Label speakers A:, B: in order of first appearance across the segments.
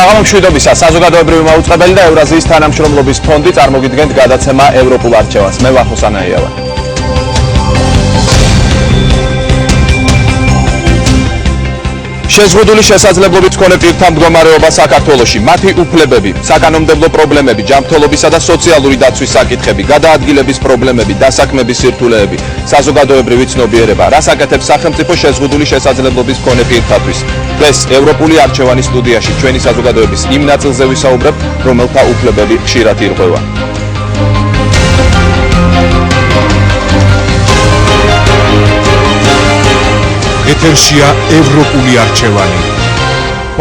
A: საღამო მშვიდობისა, საზოგადოებრივი მაუწყებელი და ევრაზიის თანამშრომლობის ფონდი წარმოგიდგენთ გადაცემა ევროპულ არჩევანს. მე ვახო სანაია ვარ. შეზღუდული შესაძლებლობით მქონე პირთა მდგომარეობა საქართველოში, მათი უფლებები, საკანონმდებლო პრობლემები, ჯანმრთელობისა და სოციალური დაცვის საკითხები, გადაადგილების პრობლემები, დასაქმების სირთულეები, საზოგადოებრივი ცნობიერება, რას აკეთებს სახელმწიფო შეზღუდული შესაძლებლობის მქონე პირთათვის. დღეს ევროპული არჩევანის სტუდიაში ჩვენი საზოგადოების იმ ნაწილზე ვისაუბრებთ, რომელთა უფლებები ხშირად ირღვევა.
B: ეთერშია ევროპული არჩევანი.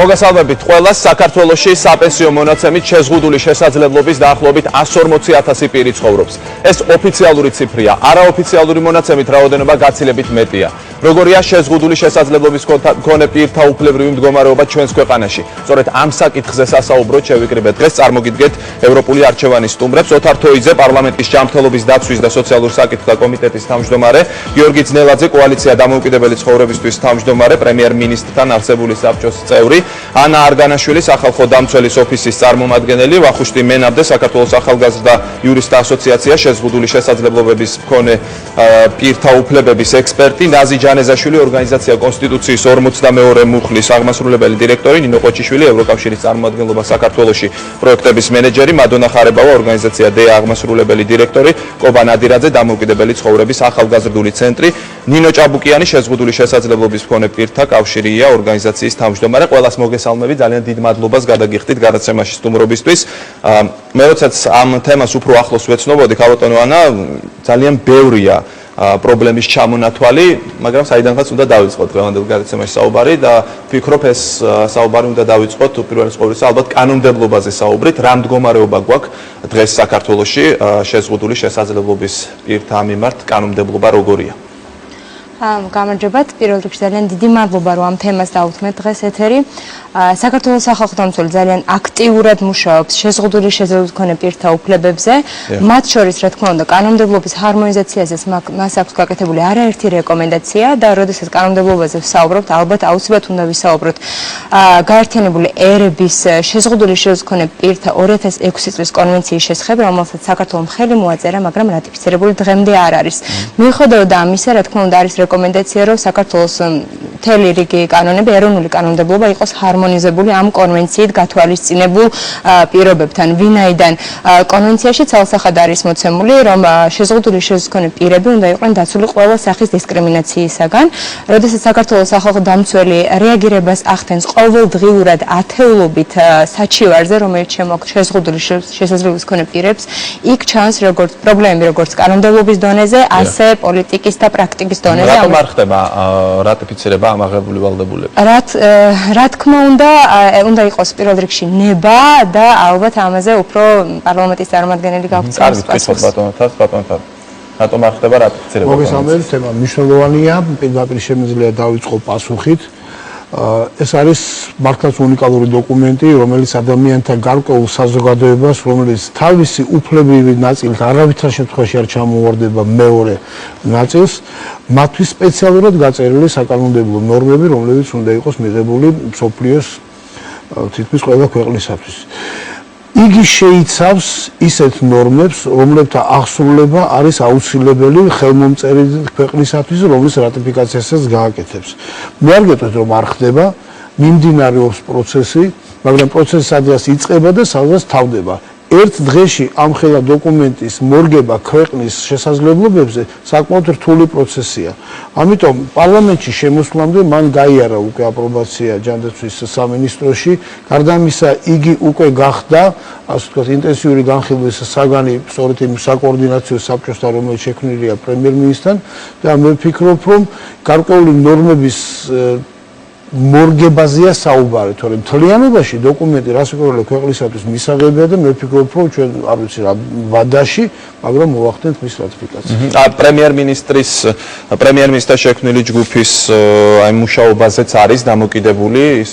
A: მოგესალმებით ყველას. საქართველოში საპენსიო მონაცემით შეზღუდული შესაძლებლობის დაახლოებით 140,000 პირი ცხოვრობს. ეს ოფიციალური ციფრია. არაოფიციალური მონაცემით რაოდენობა გაცილებით მეტია. როგორია შეზღუდული შესაძლებლობის მქონე პირთა უფლებრივი მდგომარეობა ჩვენს ქვეყანაში? სწორედ ამ საკითხზე სასაუბროდ შევიკრიბეთ დღეს წარმოგიდგეთ ევროპული არჩევანის სტუმრებს. ოთარ თოიძე, პარლამენტის ჯანმრთელობის დაცვის და სოციალურ საკითხთა კომიტეტის თავმჯდომარე, გიორგი ძნელაძე, კოალიცია დამოუკიდებელი ცხოვრებისთვის თავმჯდომარე, პრემიერ-მინისტრთან არსებული საბჭოს წევრი, ანა არგანაშვილი, სახალხო დამცველის ოფისის წარმომადგენელი, ვახუშტი მენაბდე, საქართველოს ახალგაზრდა იურისტთა ასოციაცია, შეზღუდული შესაძლებლობების მქონე პირთა უფლებების ექსპერტი, ნაზი ჯანეზაშვილი, ორგანიზაცია კონსტიტუციის 42 მუხლის აღმასრულებელი დირექტორი, ნინო ყოჩიშვილი, ევროკავშირის წარმომადგენლობა საქართველოში პროექტების მენეჯერი, მადონა ხარებავა, ორგანიზაცია დეა აღმასრულებელი დირექტორი, კობა ნადირაძე, დამოუკიდებელი ცხოვრების ახალგაზრდული ცენტრი, ნინო ჭაბუკიანი, შეზღუდული შესაძლებლობის მქონე პირთა კავშირია, ორგანიზაციის თავმჯდომარე. ყველას მოგესალმებით, ძალიან დიდ მადლობას გადაგიხდით გადაცემაში სტუმრობისთვის. მე როდესაც ამ თემას უფრო ახლოს ვეცნობოდი, ქალბატონო ანა, ძალიან ბევრია პრობლემის ჩამონათვალი, მაგრამ საიდანაც უნდა დავიწყოთ დღევანდელ გადაცემაში საუბარი და ვფიქრობ ეს საუბარი უნდა დავიწყოთ პირველ ყოვლისა ალბათ კანონმდებლობაზე საუბრით, რა მდგომარეობა გვაქვს დღეს საქართველოში შეზღუდული შესაძლებლობის პირთა მიმართ კანონმდებლობა როგორია?
C: გამარჯობათ, პირველ რიგში ძალიან დიდი მადლობა რომ ამ თემას დავუთმეთ დღეს ეთერი. საქართველოს სახალხო დამცველი ძალიან აქტიურად მუშაობს შეზღუდული შესაძლებლობის მქონე პირთა უფლებებზე. მათ შორის, რა თქმა უნდა, კანონმდებლობის ჰარმონიზაციაზეც მას აქვს გაკეთებული არაერთი რეკომენდაცია და როდესაც კანონმდებლობაზე ვსაუბრობთ, ალბათ აუცილებლად უნდა ვისაუბროთ გაერთიანებული ერების შეზღუდული შესაძლებლობის მქონე პირთა 2006 წლის კონვენციის შესახებ, რომელსაც საქართველომ ხელი მოაწერა, მაგრამ რატიფიცირებული დღემდე არ არის. მიუხედავად ამისა, რა თქმა უნდა, არის რეკომენდაცია, რომ საქართველოს მთელი რიგი კანონები, ეროვნული კანონმდებლობა იყოს ჰარმონიზებული ამ კონვენციით გათვალისწინებულ პირობებთან. ვინაიდან კონვენციაში ცალსახად არის მოცემული, რომ შეზღუდული შესაძლებლობის მქონე პირები უნდა იყვნენ დაცული ყველა სახის დისკრიმინაციისაგან. როდესაც საქართველოს სახალხო დამცველი რეაგირებას ახდენს ყოველდღიურად ათეულობით საჩივარზე, რომელიც შემოაქვს შეზღუდული შესაძლებლობის მქონე პირებს, იქ ჩანს როგორც პრობლემები, როგორც კანონმდებლობის დონეზე, ასე პოლიტიკის და პრაქტიკის დონეზე.
A: რატომ არ ხდება რატიფიცირება ამ აღებული ვალდებულების?
C: რა თქმა უნდა იყოს პირველ რიგში ნება და ალბათ ამაზე უფრო პარლამენტის წარმომადგენელი გაგვცემს
A: პასუხს. კარგი, ვკითხოთ ბატონთან. რატომ არ ხდება რატიფიცირება?
D: მოგესალმებით, თემა მნიშვნელოვანია, პირდაპირ შემიძლია დავიწყო პასუხით. ეს არის მართლაც უნიკალური დოკუმენტი, რომელიც ადამიანთა გარკვეულ საზოგადოებას, რომელიც თავისი უფლებრივი ნაწილით არავითარ შემთხვევაში არ ჩამოუვარდება მეორე ნაწილს, მათთვის სპეციალურად გაწერილი საკანონმდებლო ნორმები, რომლებიც უნდა იყოს მიღებული მსოფლიოს თითქმის ყველა ქვეყნისათვის. იგი შეიცავს ისეთ ნორმებს, რომლებთა აღსრულება არის აუცილებელი ხელმომწერი ქვეყნისათვის, რომლის რატიფიკაციასაც გააკეთებს. მე არ გეტყვით, რომ არ ხდება, მიმდინარეობს პროცესი, მაგრამ პროცესი სადღაც იწყება და სადღაც თავდება. ერთ დღეში ამხელა დოკუმენტის მორგება ქვეყნის შესაძლებლობებზე საკმაოდ რთული პროცესია. ამიტომ პარლამენტში შემოსვლამდე მან გაიარა უკვე აპრობაცია ჯანდაცვის სამინისტროში. გარდა ამისა, იგი უკვე გახდა, ასე ვთქვათ, ინტენსიური განხილვის საგანი სწორედ იმ საკოორდინაციო საბჭოსთან, რომელიც შექმნილია პრემიერ-მინისტრთან და მე ვფიქრობ, რომ გარკვეული ნორმების მორგებაზეა საუბარი, თორემ მთლიანობაში დოკუმენტი რასაკვირველია ქვეყნისათვის მისაღებია და მე ვფიქრობ, რომ ჩვენ არ ვიცი რა ვადაში, მაგრამ მოვახდენთ მის რატიფიკაციას. პრემიერ-მინისტრის შექმნილი ჯგუფის აი მუშაობაზეც არის დამოკიდებული ის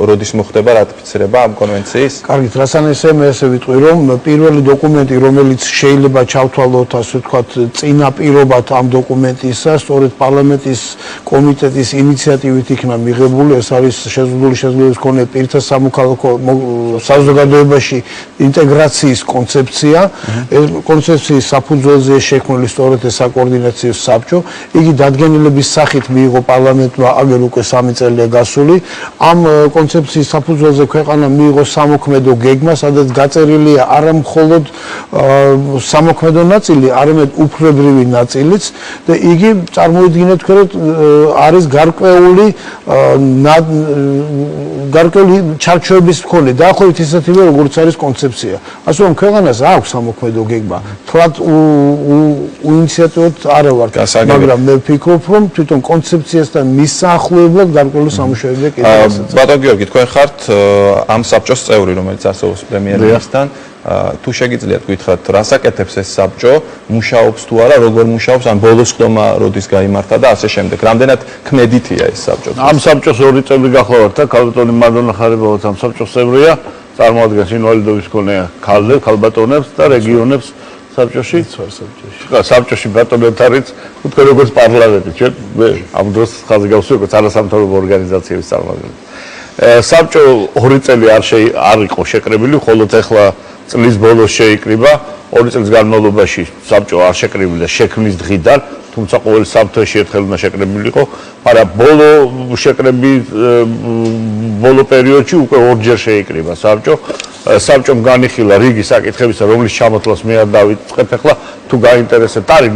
D: როდის მოხდება რატიფიცირება ამ კონვენციის? კარგით, რასანესე მე ესე ვიტყვი, რომ პირველი დოკუმენტი, რომელიც შეიძლება ჩავთვალოთ, ასე ვთქვათ, წინაპირობად ამ დოკუმენტისა, სწორედ პარლამენტის კომიტეტის ინიციატივით იქნა მიღებული, ეს არის შეზღუდული შესაძლებლობის მქონე პირთა სამოქალაქო საზოგადოებაში ინტეგრაციის კონცეფცია. ეს კონცეფციის საფუძველზე შექმნილი სწორედ ეს საკოორდინაციო საბჭო. იგი დადგენილების სახით მიიღო პარლამენტმა აგერ უკვე 3 წელია გასული. ამ კონცეფციის საფუძველზე ქვეყანა მიიღო სამოქმედო გეგმა, სადაც გაწერილია არა მხოლოდ სამოქმედო ნაწილი, არამედ უფლებრივი ნაწილიც და იგი წარმოიდგინეთ თქვენ არის გარკვეული ჩარჩოების მქონე, დაახლოებით ისეთივე როგორც არის კონცეფცია. ასე რომ ქვეყანას აქვს სამოქმედო გეგმა. თლად უინიციატიურად არა ვარ, მაგრამ მე ვფიქრობ, რომ თვითონ კონცეფციასთან მისაახლოებლად გარკვეული სამუშაოებია კიდევ ასეც.
A: ბატონ გიორგი, თქვენ ხართ ამ საბჭოს წევრი, რომელიც არსებობს პრემიერ-მინისტრთან. თუ შეგიძლიათ გითხრათ, რას აკეთებს ეს საბჭო, მუშაობს თუ არა, როგორ მუშაობს, ან ბოლოს ხდომა როდის გაიმართა და ასე შემდეგ. რამდენად ქმედითია ეს საბჭო?
E: ამ საბჭოს 2 წელი გახლავართ და ქალბატონი მადონა ხარებავა ამ საბჭოს წევრია, წარმოადგენს ინვალიდობის მქონე ქალბატონებს და რეგიონებს საბჭოში. საბჭოში ბატონებთ არის, თქვენ როგორც პარლამენტი, ჩვენ ამ დროს ხაზი გავსვი როგორც არასამთავრობო ორგანიზაციების წარმომადგენელი. საბჭო 2 წელი არ იყო შეკრებილი, ხოლო ახლა წლის ბოლოს შეიკრიბა. 2 წლის განმავლობაში საბჭო არ შეკრებილა შექმნის დღიდან, თუმცა ყოველ საფრთხეში ერთხელ უნდა შეკრებილიყო, მაგრამ ბოლო პერიოდში უკვე 2 ჯერ შეიკრიბა საბჭო. საბჭომ განიხილა რიგი საკითხებისა, რომლის ჩამოთვლას მე არ დავიწყებ ახლა, თუ გაინტერესებთ, არის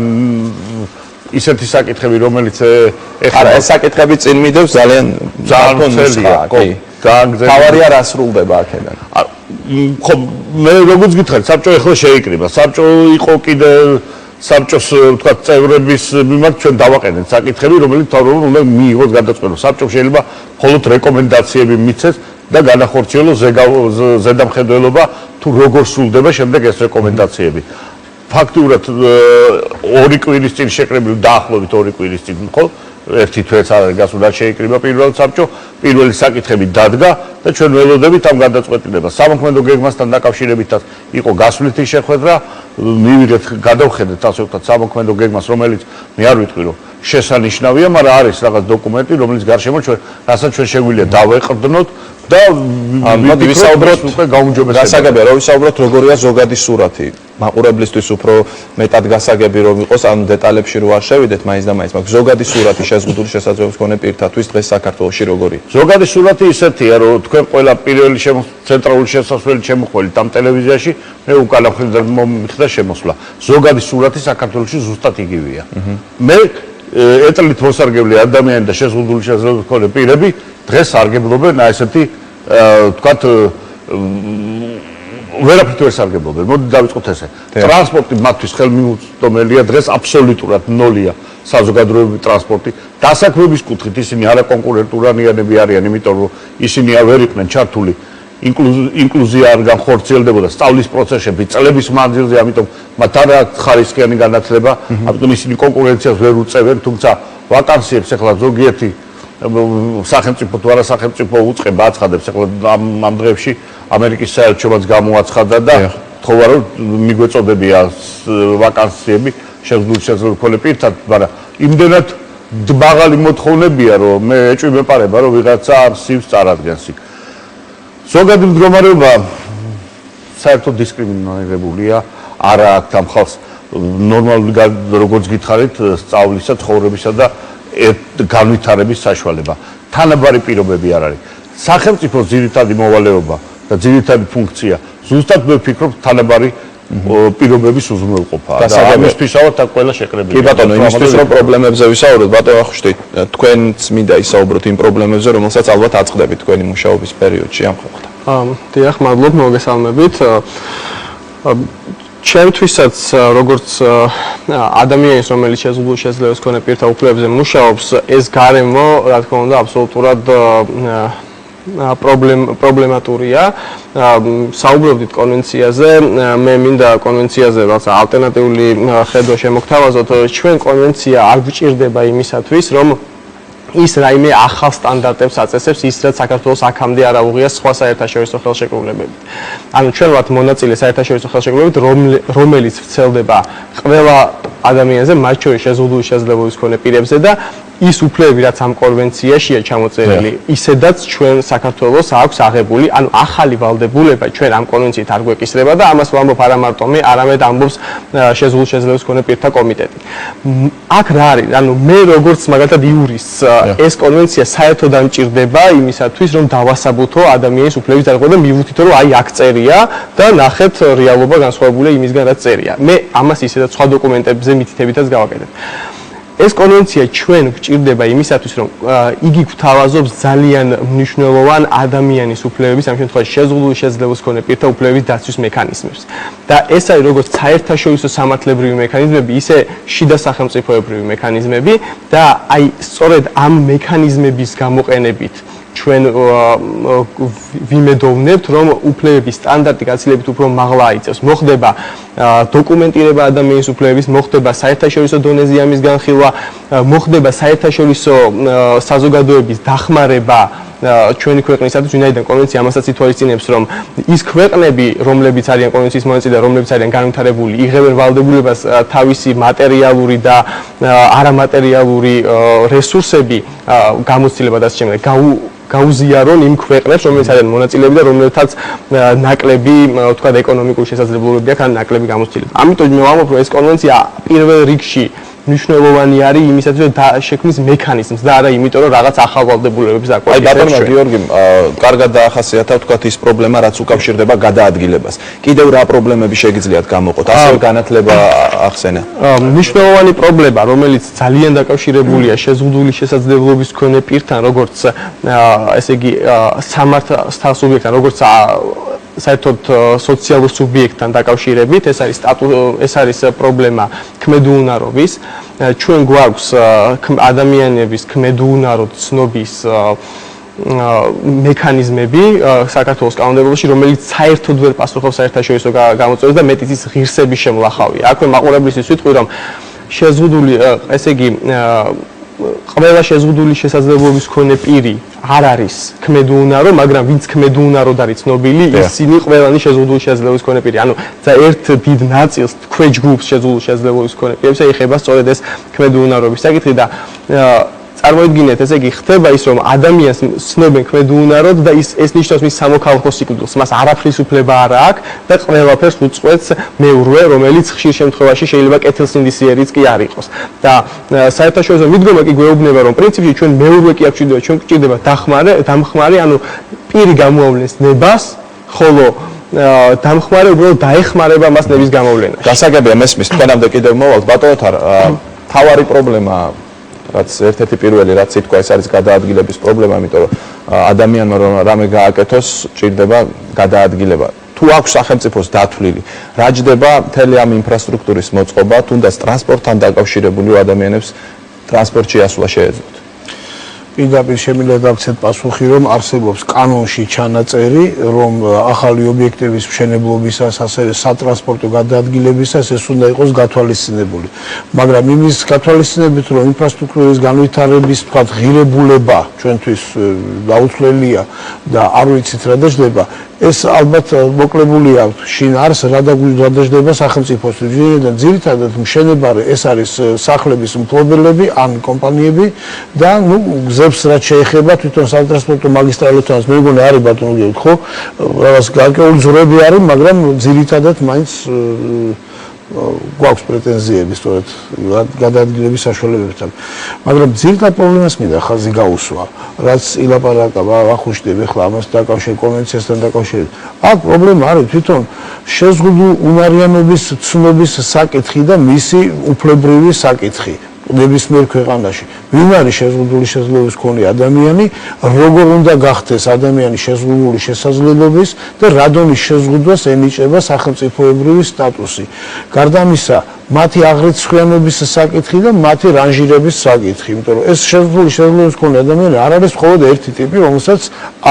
E: ისეთი საკითხები, რომელიც
A: ახლა ეს საკითხები წინ მიდევს ძალიან
E: ძელია,
A: კი.
E: გაანგზევრდა.
A: თავარია რა სრულდება აქედან.
E: ხო, მე როგორც გითხარით, საბჭო ახლა შეიკრიბა. საბჭო იყო კიდე საბჭოს თქვა წევრების მიმართ ჩვენ დავაყენეთ საკითხები, რომელიც თავრობამ უნდა მიიღოს გადაწყვეტილება. საბჭომ შეიძლება მხოლოდ რეკომენდაციები მიცეს და განახორციელოს ზედამხედველობა თუ როგორ სრულდება შემდეგ ეს რეკომენდაციები. ფაქტიურად 2 კვირის წინ შეკრებილი დაახლოებით 2 კვირის წინ ხო? ერთი თვეც არ გასულა შეიკრიბა პირველ საბჭო, პირველი საკითხები დადგა და ჩვენ ველოდებით ამ გადაწყვეტილებას. სამოქმედო გეგმასთან დაკავშირებითაც იყო გასვლითი შეხვედრა, მივიღეთ, გადავხედეთ ასე ვთქვათ სამოქმედო გეგმას, რომელიც მე არ ვიტყვი რომ შესანიშნავია, მაგრამ არის რაღაც დოკუმენტი, რომელიც გარშემო რასაც ჩვენ შეგვიძლია დავეყრდნოთ და
A: მოდი ვისაუბროთ
E: უკვე გაუმჯობესება.
A: გასაგებია, რომ ვისაუბროთ როგორია ზოგადი სურათი. მაყურებლისთვის უფრო მეტად გასაგები რომ იყოს, ანუ დეტალებში რო არ შევიდეთ მაინც და მაინც, მაგრამ ზოგადი სურათი შეზღუდული შესაძლებლობის მქონე პირთათვის დღეს საქართველოში როგორია?
E: ზოგადი სურათი ისეთია, რომ თქვენ ყველა პირველი ცენტრალური შესასვლელი შემოხვალით ამ ტელევიზიაში, მე უკანა მხრიდან მომიხდა შემოსვლა. ზოგადი სურათი საქართველოში ზუსტად იგივეა. მე ეტლით მოსარგებლე ადამიანი და შეზღუდული შესაძლებლობის მქონე პირები დღეს სარგებლობენ ესეთი თქვათ ვერაფრით ვერ სარგებლობენ. მოდი დავიწყოთ ესე. ტრანსპორტი მათთვის ხელმისაწვდომელია, დღეს აბსოლუტურად ნოლია საზოგადოებრივი ტრანსპორტი. დასაქმების კუთხით ისინი არაკონკურენტულიანები არიან, იმიტომ რომ ისინი ვერ იყვნენ ჩართული ინკლუზია არ განხორციელდებოდა სწავლის პროცესებში წლების მანძილზე, ამიტომ მათ არ აქვს ხარისხიანი განათლება, ამიტომ ისინი კონკურენციას ვერ უწევენ, თუმცა ვაკანსიებს ახლა ზოგიერთი სახელმწიფო თუ არა სახელმწიფო უწყება აცხადებს ახლა ამ დღეებში ამერიკის საელჩომაც გამოაცხადა და თხოვა რომ მიგვეწოდებია ვაკანსიები შეზღუდული შესაძლებლობის მქონე პირთა, მაგრამ იმდენად მაღალი მოთხოვნებია რომ მე ეჭვი მეპარება რომ ვიღაცა ამ სივს წარადგენს იქ. ზოგადი მდგომარეობა საერთოდ დისკრიმინირებულია, არა აქვს ამ ხალხს ნორმალური როგორც გითხარით სწავლისა, ცხოვრებისა და განვითარების საშუალება. თანაბარი პირობები არ არის. სახელმწიფოს ძირითადი მოვალეობა და ძირითადი ფუნქცია ზუსტად მე ვფიქრობ თანაბარი პირობების უზრუნველყოფაა. და ამისთვისავად აქ ყველა შეკრებილია.
A: კი ბატონო, იმისთვის რომ პრობლემებზე ვისაუბროთ, ბატონო ახუშტი, თქვენც მინდა ისაუბროთ იმ პრობლემებზე, რომელსაც ალბათ აწყდებით თქვენი მუშაობის პერიოდში ამ ხალხთან.
F: დიახ, მადლობ, მოგესალმებით. ჩემთვისაც როგორც ადამიანის, რომელიც შეზღუდული შესაძლებლობის მქონე პირთა უფლებებზე მუშაობს, ეს გარემო, რა თქმა უნდა, აბსოლუტურად პრობლემატურია. საუბრობდით კონვენციაზე, მე მინდა კონვენციაზე რაღაცა ალტერნატიული ხედვა შემოგთავაზოთ. ჩვენ კონვენცია არ გვჭირდება იმისათვის, რომ ის რაიმე ახალ სტანდარტებს აწესებს, ის რაც საქართველოს აქამდე არ აუღია სხვა საერთაშორისო ხელშეკრულებებით. ანუ ჩვენ ვართ მონაწილე საერთაშორისო ხელშეკრულებით, რომელიც ვრცელდება ყველა ადამიანზე, მათ შორის შეზღუდული შესაძლებლობის მქონე პირებზე და ის უფლებები, რაც ამ კონვენციაშია ჩამოწერილი, ისედაც ჩვენ საქართველოს აქვს აღებული, ანუ ახალი ვალდებულება ჩვენ ამ კონვენციით არ გვეკისრება და ამას ვამბობ არა მარტო მე, არამედ ამბობს შეზღუდული შესაძლებლობის მქონე პირთა კომიტეტი. აქ რა არის? ანუ მე როგორც მაგალითად იურისტს ეს კონვენცია საერთოდ არ მჭირდება იმისათვის, რომ დავასაბუთო ადამიანის უფლების დარღვევა და მივუთითო, რომ აი აქ წერია და ნახეთ რეალობა განსხვავებულია იმისგან, რაც წერია. მე ამას ისედაც სხვა დოკუმენტებზე მითითებითაც გავაკეთებ. ეს კონვენცია ჩვენ გვჭირდება იმისათვის, რომ იგი გვთავაზობს ძალიან მნიშვნელოვან ადამიანის უფლებების, ამ შემთხვევაში შეზღუდული შესაძლებლობის მქონე პირთა უფლებების დაცვის მექანიზმებს. და ეს არის როგორც საერთაშორისო სამართლებრივი მექანიზმები, ისე შიდა სახელმწიფოებრივი მექანიზმები და აი სწორედ ამ მექანიზმების გამოყენებით ჩვენ ვიმედოვნებთ, რომ უფლებების სტანდარტი გაცილებით უფრო მაღლა აიწევს. მოხდება დოკუმენტირება ადამიანის უფლებების, მოხდება საერთაშორისო დონეზე ამის განხილვა, მოხდება საერთაშორისო საზოგადოების დახმარება ჩვენი ქვეყნისათვის, ვინაიდან კონვენცია ამასაც ითვალისწინებს, რომ ის ქვეყნები, რომლებიც არიან კონვენციის მონაწილე და რომლებიც არიან განვითარებული, იღებენ ვალდებულებას თავისი მატერიალური და არამატერიალური რესურსები გამოცდილება და ასე შემდეგ გაუზიარონ იმ ქვეყნებს, რომელიც არიან მონაწილეები და რომლებთაც ნაკლები, თქვა ეკონომიკური შესაძლებლობები აქვს, ან ნაკლები გამოცდილება. ამიტომ მე ვამბობ, რომ ეს კონვენცია პირველ რიგში მნიშვნელოვანი არის იმისათვის, რომ შექმნის მექანიზმს და არა იმიტომ, რომ რაღაც ახალ ვალდებულებებს
A: აი ბატონმა გიორგიმ, კარგად დაახასიათა თქვათ ის პრობლემა, რაც უკავშირდება გადაადგილებას. კიდევ რა პრობლემები შეგიძლიათ გამოყოთ? ასევე განათლება ახსენა.
F: მნიშვნელოვანი პრობლემა, რომელიც ძალიან დაკავშირებულია შეზღუდული შესაძლებლობის მქონე პირთან, როგორც ესე იგი სამართალ სუბიექტთან, როგორც საერთოდ სოციალურ სუბიექტთან დაკავშირებით, ეს არის პრობლემა ქმედუუნარობის. ჩვენ გვაქვს ადამიანების ქმედუუნაროდ ცნობის მექანიზმები საქართველოს კანონმდებლობაში, რომელიც საერთოდ ვერ პასუხობს საერთაშორისო გამოწვევებს და მეტიც ის ღირსების შემლახავია. აქვე მაყურებლისთვის ვიტყვი, რომ შეზღუდული, ესე იგი ყველა შეზღუდული შესაძლებლობის მქონე პირი არ არის ქმედუუნარო, მაგრამ ვინც ქმედუუნაროდ არის ცნობილი, ისინი ყველანი შეზღუდული შესაძლებლობის მქონე პირი. ანუ ერთ დიდ ნაწილს ქვეჯ ჯგუფს შეზღუდული შესაძლებლობის მქონე პირებს ეხება სწორედ ეს ქმედუუნარობის საკითხი და წარმოიდგინეთ, ესე იგი ხდება ის, რომ ადამიანს ცნობენ ქმედუუნაროდ და ეს ნიშნავს მის სამოქალაქო სიკვდილს. მას არაფრის უფლება არ აქვს და ყველაფერს უწყვეტს მეურვე, რომელიც ხშირ შემთხვევაში შეიძლება კეთილსინდისიერიც კი არ იყოს. და საერთაშორისო მიდგომა კი გვეუბნება, რომ პრინციპში ჩვენ მეურვე კი არ გვჭირდება, ჩვენ გვჭირდება დამხმარე, ანუ პირი გამოავლენს ნებას, ხოლო დამხმარე უბრალოდ დაეხმარება მას ნების გამოვლენაში.
A: გასაგებია მესმის, თქვენამდე კიდევ მოვალთ, ბატონოთარ, თავარი პრობლემა რაც ერთ-ერთი პირველი რაც ითქვა, ეს არის გადაადგილების პრობლემა, იმიტომ რომ ადამიანმა რომ რამე გააკეთოს, ჭირდება გადაადგილება. თუ აქვს სახელმწიფოს დათვლილი, რა ჯდება მთელი ამ ინფრასტრუქტურის მოწყობა, თუნდაც ტრანსპორტთან დაკავშირებული ადამიანებს ტრანსპორტში ასვლა შეეძლოთ.
D: პირდაპირ შემიძლია დავცეთ პასუხი, რომ არსებობს კანონში ჩანაწერი, რომ ახალი ობიექტების მშენებლობისას, ასევე სატრანსპორტო გადაადგილებისას ეს უნდა იყოს გათვალისწინებული. მაგრამ იმის გათვალისწინებით, რომ ინფრასტრუქტურის განვითარების, თქვათ, ღირებულება ჩვენთვის დაუცვლელია და არ ვიცით რა დაждდება, ეს ალბათ მოკლებულია შინ არს რა დაждდება სახელმწიფოსთვის. ძირითადად მშენებარე ეს არის სახლების მფლობელები ან კომპანიები და გზებს რაც შეეხება თვითონ სატრანსპორტო მაგისტრალებთან, მე მგონი არის ბატონო გიორგი, ხო? რაღაც გარკვეული ზრები არის, მაგრამ ძირითადად მაინც გვაქვს პრეტენზიები სწორედ გადაადგილების საშუალებებთან. მაგრამ ძირითად პრობლემას მინდა ხაზი გაუსვა, რაც ილაპარაკა ვახუშტები ახლა ამას დაკავშირებით, კონვენციასთან დაკავშირებით. აქ პრობლემა არის თვითონ შეზღუდული უნარიანობის ცნობის საკითხი და მისი უფლებრივი საკითხი. ნებისმიერ ქვეყანაში. ვინ არის შეზღუდული შესაძლებლობის მქონე ადამიანი, როგორ უნდა გახდეს ადამიანი შეზღუდული შესაძლებლობის და რა დონის შეზღუდვას ენიჭება სახელმწიფოებრივი სტატუსი. გარდა ამისა, მათი აღრიცხვიანობის საკითხი და მათი რანჟირების საკითხი, იმიტომ რომ ეს შეზღუდული შესაძლებლობის მქონე ადამიანი არ არის მხოლოდ ერთი ტიპი, რომელსაც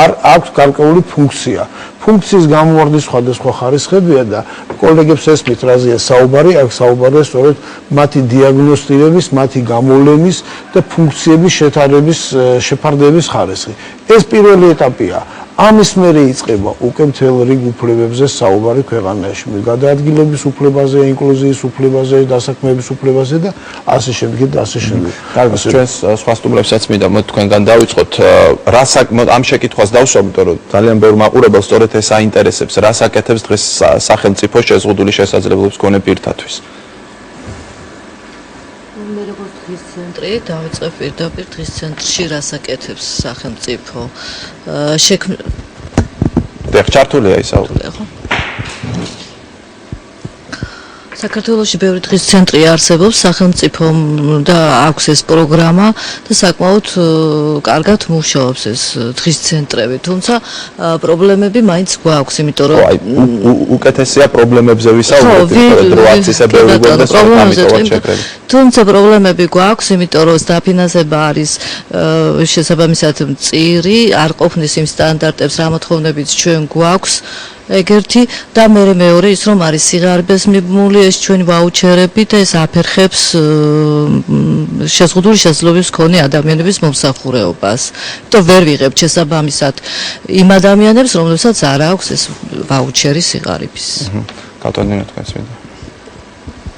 D: არ აქვს გარკვეული ფუნქცია. ფუნქციის გამოვარდნის სხვადასხვა ხარისხებია და კოლეგებს ესმით რაზეა საუბარი, აქ საუბარია სწორედ მათი დიაგნოსტირების, მათი გამოვლენის და ფუნქციების შეთანხმების შეფარდების ხარისხი. ეს პირველი ეტაპია. ამის მერე იწყება უკვე მთელ რიგ უფლებებზე საუბარი ქვეყანაში, გადაადგილების უფლებაზე, ინკლუზიის უფლებაზე, დასაქმების უფლებაზე და ასე შემდეგ და ასე შემდეგ.
A: კარგი, ჩვენს სხვა სტუმრებსაც მინდა მოდი თქვენგან დავიწყოთ ამ შეკითხვას დავსვამ, იმიტომ რომ ძალიან ბევრ მაყურებელს სწორედ ეს აინტერესებს, რას აკეთებს დღეს სახელმწიფო შეზღუდული შესაძლებლობის მქონე პირთათვის.
G: მე როგორც დღის ცენტრი დავიწყებ პირდაპირ დღის ცენტრში რას აკეთებს სახელმწიფო
A: ჩართულია ისაუბრე.
G: საქართველოში ბევრი დღის ცენტრი არსებობს სახელმწიფომ და აქვს ეს პროგრამა და საკმაოდ კარგად მუშაობს ეს დღის ცენტრები, თუმცა პრობლემები მაინც გვაქვს, იმიტომ რომ
A: უკეთესია პრობლემებზე ვისაუბროთ, იმიტომ რომ არც ისე ბევრი გვენდეს ამიტომ
G: თუმცა პრობლემები გვაქვს, იმიტომ რომ დაფინანსება არის შესაბამისად მწირი, არ ყოფნის იმ სტანდარტებს, რა მოთხოვნებიც ჩვენ გვაქვს. ეგერთი და მეორე ის რომ არის სიღარიბეს მიბმული ეს ჩვენი ვაუჩერები და ეს აფერხებს შეზღუდული შესაძლებლობის მქონე ადამიანების მომსახურეობას. იმიტომ ვერ ვიღებთ შესაბამისად იმ ადამიანებს, რომლებსაც არ აქვს ეს ვაუჩერი სიღარიბის.
A: კატონინო თქვენს მინდა.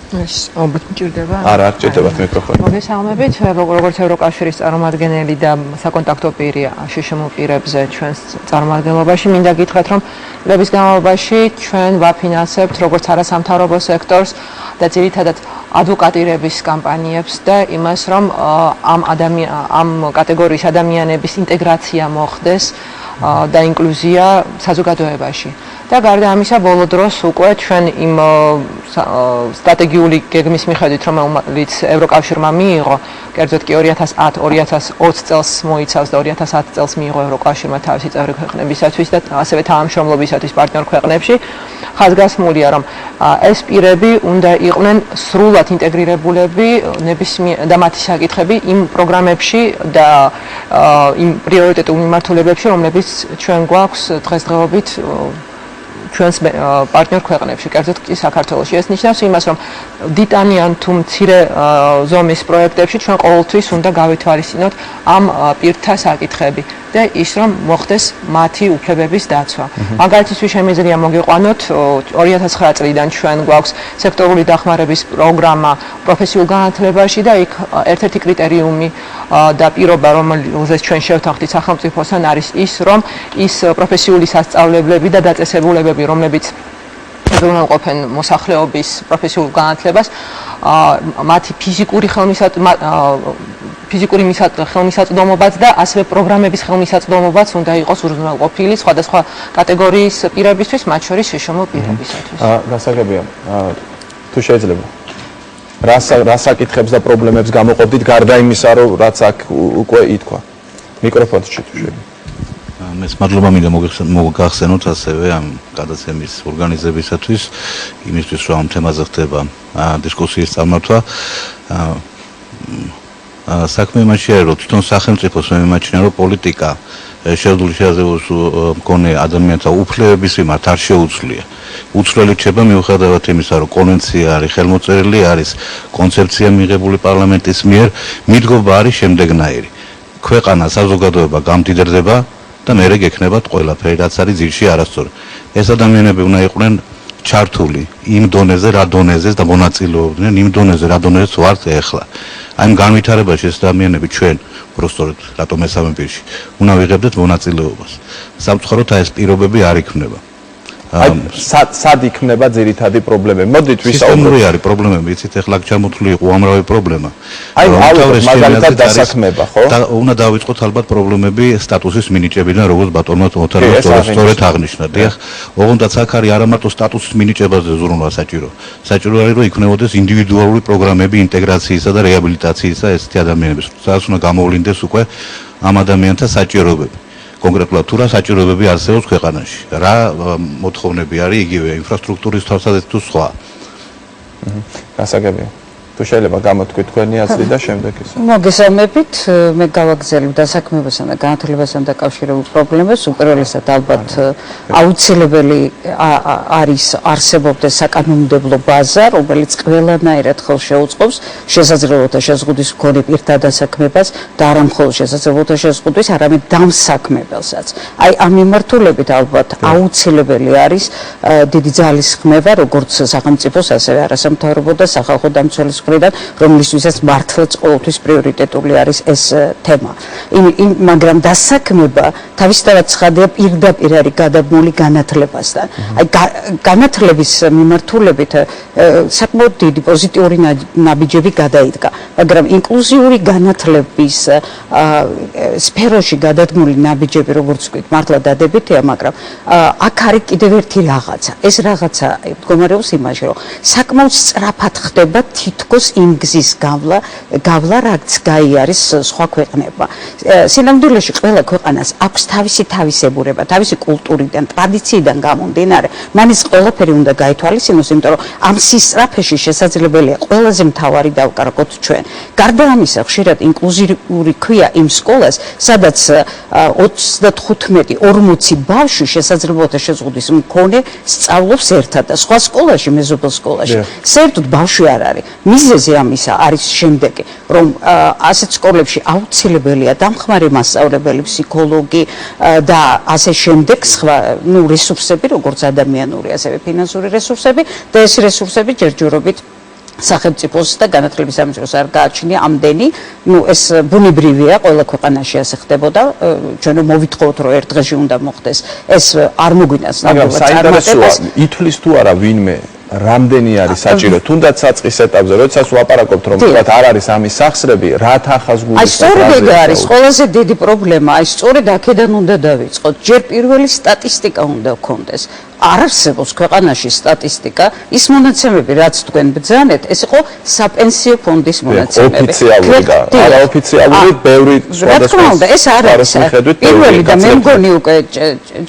H: ეს ალბათ მჭირდება.
A: არა, გჭირდებათ მიკროფონი.
H: მოგესალმებით, როგორც ევროკავშირის წარმომადგენელი და საკონტაქტო პირი შშმ პირებზე ჩვენს წარმომადგენლობაში მინდა გითხრათ, რომ წლების განმავლობაში ჩვენ ვაფინანსებთ როგორც არასამთავრობო სექტორს და ძირითადად ადვოკატირების კამპანიებს და იმას, რომ ამ კატეგორიის ადამიანების ინტეგრაცია მოხდეს და ინკლუზია საზოგადოებაში. და გარდა ამისა, ბოლო დროს უკვე ჩვენ იმ სტრატეგიული გეგმის მიხედვით, რომელიც ევროკავშირმა მიიღო, კერძოდ კი 2010-2020 წელს მოიცავს და 2010 წელს მიიღო ევროკავშირმა თავისი წევრი ქვეყნებისათვის და ასევე თანამშრომლობისათვის პარტნიორ ქვეყნებში, ხაზგასმულია, რომ ეს პირები უნდა იყვნენ სრულად ინტეგრირებულები და მათი საკითხები იმ პროგრამებში და იმ პრიორიტეტულ მიმართულებებში, რომლებიც ჩვენ გვაქვს დღესდღეობით ჩვენს პარტნიორ ქვეყნებში, კერძოდ კი საქართველოში. ეს ნიშნავს იმას, რომ დიდანიან თუ მცირე ზომის პროექტებში ჩვენ ყოველთვის უნდა გავითვალისწინოთ ამ პირთა საკითხები და ის რომ მოხდეს მათი უფლებების დაცვა. მაგალითისთვის შემიძლია მოგიყვანოთ 2009 წლიდან ჩვენ გვაქვს სექტორული დახმარების პროგრამა პროფესიულ განათლებაში და იქ ერთ-ერთი კრიტერიუმი და პირობა, რომელზეც ჩვენ შევთანხმდით სახელმწიფოსთან არის ის, რომ ის პროფესიული სასწავლებლები და დაწესებულებები, რომლებიც ეწევნებიან მოსახლეობის პროფესიულ განათლებას, მათი ფიზიკური ხელმისაწვდომობაც და ასევე პროგრამების ხელმისაწვდომობაც უნდა იყოს უზრუნველყოფილი სხვადასხვა კატეგორიის პირებისთვის, მათ შორის შშმ პირებისათვის.
A: გასაგებია. თუ შეიძლება. რა საკითხებს და პრობლემებს გამოყოფდით გარდა იმისა, რომ რაც აქ უკვე ითქვა. მიკროფონში თუ შეიძლება.
I: მეც მადლობა მინდა მოგახსენოთ ასევე ამ გადაცემის ორგანიზებისათვის, იმისთვის რომ ამ თემაზე ხდება დისკუსიის წარმართვა. საქმე იმაშია, რომ თვითონ სახელმწიფოს მიმაჩნია, რომ პოლიტიკა შეზღუდული შესაძლებლობის მქონე ადამიანთა უფლებების მიმართ არ შეუძლია. უცვლელი რჩება მიუხედავად იმისა, რომ კონვენცია არის ხელმოწერილი, არის კონცეფცია მიღებული პარლამენტის მიერ, მიდგომა არის შემდეგნაირი. ქვეყანა, საზოგადოება გამდიდრდება და მერე გექნებათ ყველაფერი, რაც არის ძირში არასწორი. ეს ადამიანები უნდა იყვნენ ჩართული იმ დონეზე, რა დონეზეც და მონაწილეობდნენ იმ დონეზე, რა დონეზეც ვართ ეხლა. აი ამ განვითარებაში ეს ადამიანები ჩვენ პროსტორეთ რატომ მესამე პირში უნდა ვიღებდეთ მონაწილეობას. სამწუხაროდ ეს პირობები არ იქნება.
A: სად იქნება ძირითადი პრობლემები? მოდით ვისაუბროთ.
I: სისტემური არის პრობლემები, იცით, ახლა ჩამოთვლილი იყო უამრავი პრობლემა.
A: აი, მაგალითად დასაქმება, ხო?
I: და უნდა დავიწყოთ ალბათ პრობლემები სტატუსის მინიჭებიდან, როგორც ბატონმა თოთაროვს სწორედ აღნიშნა. დიახ, ოღონდაც აქ არის არა მარტო სტატუსის მინიჭებაზე ზრუნვა საჭირო. საჭირო არის, რომ იქნებოდეს ინდივიდუალური პროგრამები ინტეგრაციისა და რეაბილიტაციისა ესეთი ადამიანების, სადაც უნდა გამოვლინდეს უკვე ამ ადამიანთა საჭიროებები. კონკრეტულად თუ რა საჭიროებები არსებობს ქვეყანაში, რა მოთხოვნები არის იგივე ინფრასტრუქტურის თვალსაზრისით თუ სხვა.
A: გასაგებია. თუ შეიძლება გამოთქვით თქვენი აზრი და შემდეგ ის.
J: მოგესალმებით, მე გავაგზავნებ დასაქმებასთან და განათლებასთან დაკავშირებულ პრობლემებს. უპირველესად ალბათ აუცილებელი არის არსებობდეს საკანონმდებლო ბაზა, რომელიც ყველანაირად ხელს შეუწყობს შესაძლებლობათა შეზღუდვის მქონე პირთა დასაქმებას და არა მხოლოდ შესაძლებლობათა შეზღუდვის, არამედ დამსაქმებელსაც. აი ამ მიმართულებით ალბათ აუცილებელი არის დიდი ძალისხმევა როგორც სახელმწიფოს, ასევე არასამთავრობო და სახალხო დამცველის მხრიდან, რომლისთვისაც მართლაც ყოველთვის პრიორიტეტული არის ეს თემა. მაგრამ დასაქმება თავისთავად ცხადია პირდაპირ არის გადაბმული განათლებასთან. აი განათლების მიმართულებით საკმაოდ დიდი პოზიტიური ნაბიჯები გადაიდგა, მაგრამ ინკლუზიური განათლების სფეროში გადადგმული ნაბიჯები, როგორც ვთქვით, მართლა დადებითია, მაგრამ აქ არის კიდევ ერთი რაღაცა. ეს რაღაცა მდგომარეობს იმაში, რომ საკმაოდ სწრაფად ხდება თითქოს იმ გზის გავლა, რაც გაიარეს სხვა ქვეყნებმა. სინამდვილეში ყველა ქვეყანას აქვს თავისი თავისებურება, თავისი კულტურიდან, ტრადიციიდან გამომდინარე. მან ეს ყველაფერი უნდა გაითვალისწინოს, იმიტომ რომ ამ სისწრაფეში შესაძლებელია ყველაზე მთავარი დავკარგოთ ჩვენ. გარდა ამისა, ხშირად ინკლუზიური ქვია იმ სკოლას, სადაც 35-40 ბავშვი შესაძლებლობათა შეზღუდვის მქონე სწავლობს ერთად და სხვა სკოლაში, მეზობელ სკოლაში საერთოდ ბავშვი არ არის. მიზეზი ამისა არის შემდეგი, რომ ასეთ სკოლებში აუცილებელია დამხმარე მასწავლებელი, ფსიქოლოგი და ასე შემდეგ სხვა რესურსები, როგორც ადამიანური, ასევე ფინანსური რესურსები და ეს რესურსები ჯერჯერობით სახელმწიფოს და განათლების სამინისტროს არ გააჩნია ამდენი, ეს ბუნებრივია, ყველა ქვეყანაში ასე ხდებოდა, ჩვენ მოვითხოვოთ, რომ ერთ დღეში უნდა მოხდეს, ეს არ მოგვინას ნამდვილად
A: საინტერესოა, ითვლის თუ არა ვინმე რამდენი არის საჭირო, თუნდაც საწყის ეტაპზე, როდესაც ვაპარაკობთ, რომ თქვათ არ არის ამის სახსრები, რა თანხას გულისხმობთ?
J: აი სწორედ ეგ არის ყველაზე დიდი პრობლემა, აი სწორედ აქედან უნდა დავიწყოთ. ჯერ პირველი სტატისტიკა უნდა გქონდეს. არ არსებობს ქვეყანაში სტატისტიკა, ის მონაცემები, რაც თქვენ ბრძანეთ, ეს იყო საპენსიო ფონდის მონაცემები.
A: ოფიციალური და არაოფიციალური, ბევრი სხვადასხვა.
J: ეს არ არის. პირველი და მე მგონი უკვე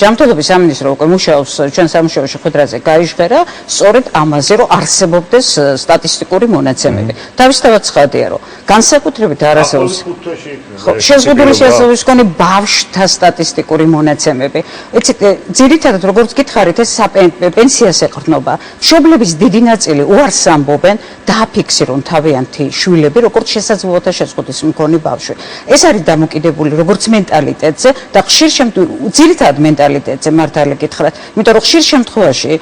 J: ჯანმრთელობის სამინისტრო უკვე მუშაობს ჩვენ სამუშაოში ხვედრაზე გაიჟღერა, სწორედ ამაზე, რომ არსებობდეს სტატისტიკური მონაცემები. თავისთავად ცხადია, რომ განსაკუთრებით არ არსებობს შეზღუდული შესაძლებლობის მქონე ბავშვთა სტატისტიკური მონაცემები. ეცით ძირითადად როგორც გითხარით, ეს პენსიას ეყრდნობა. მშობლების დიდი ნაწილი უარს ამბობენ, დააფიქსირონ თავიანთი შვილები, როგორც შესაძლებლობათა შეზღუდვის მქონე ბავშვი. ეს არის დამოკიდებული როგორც მენტალიტეტზე და ხშირ შემთხვევაში ძირითადად მენტალიტეტზე მართალი გითხრათ, იმიტომ რომ ხშირ შემთხვევაში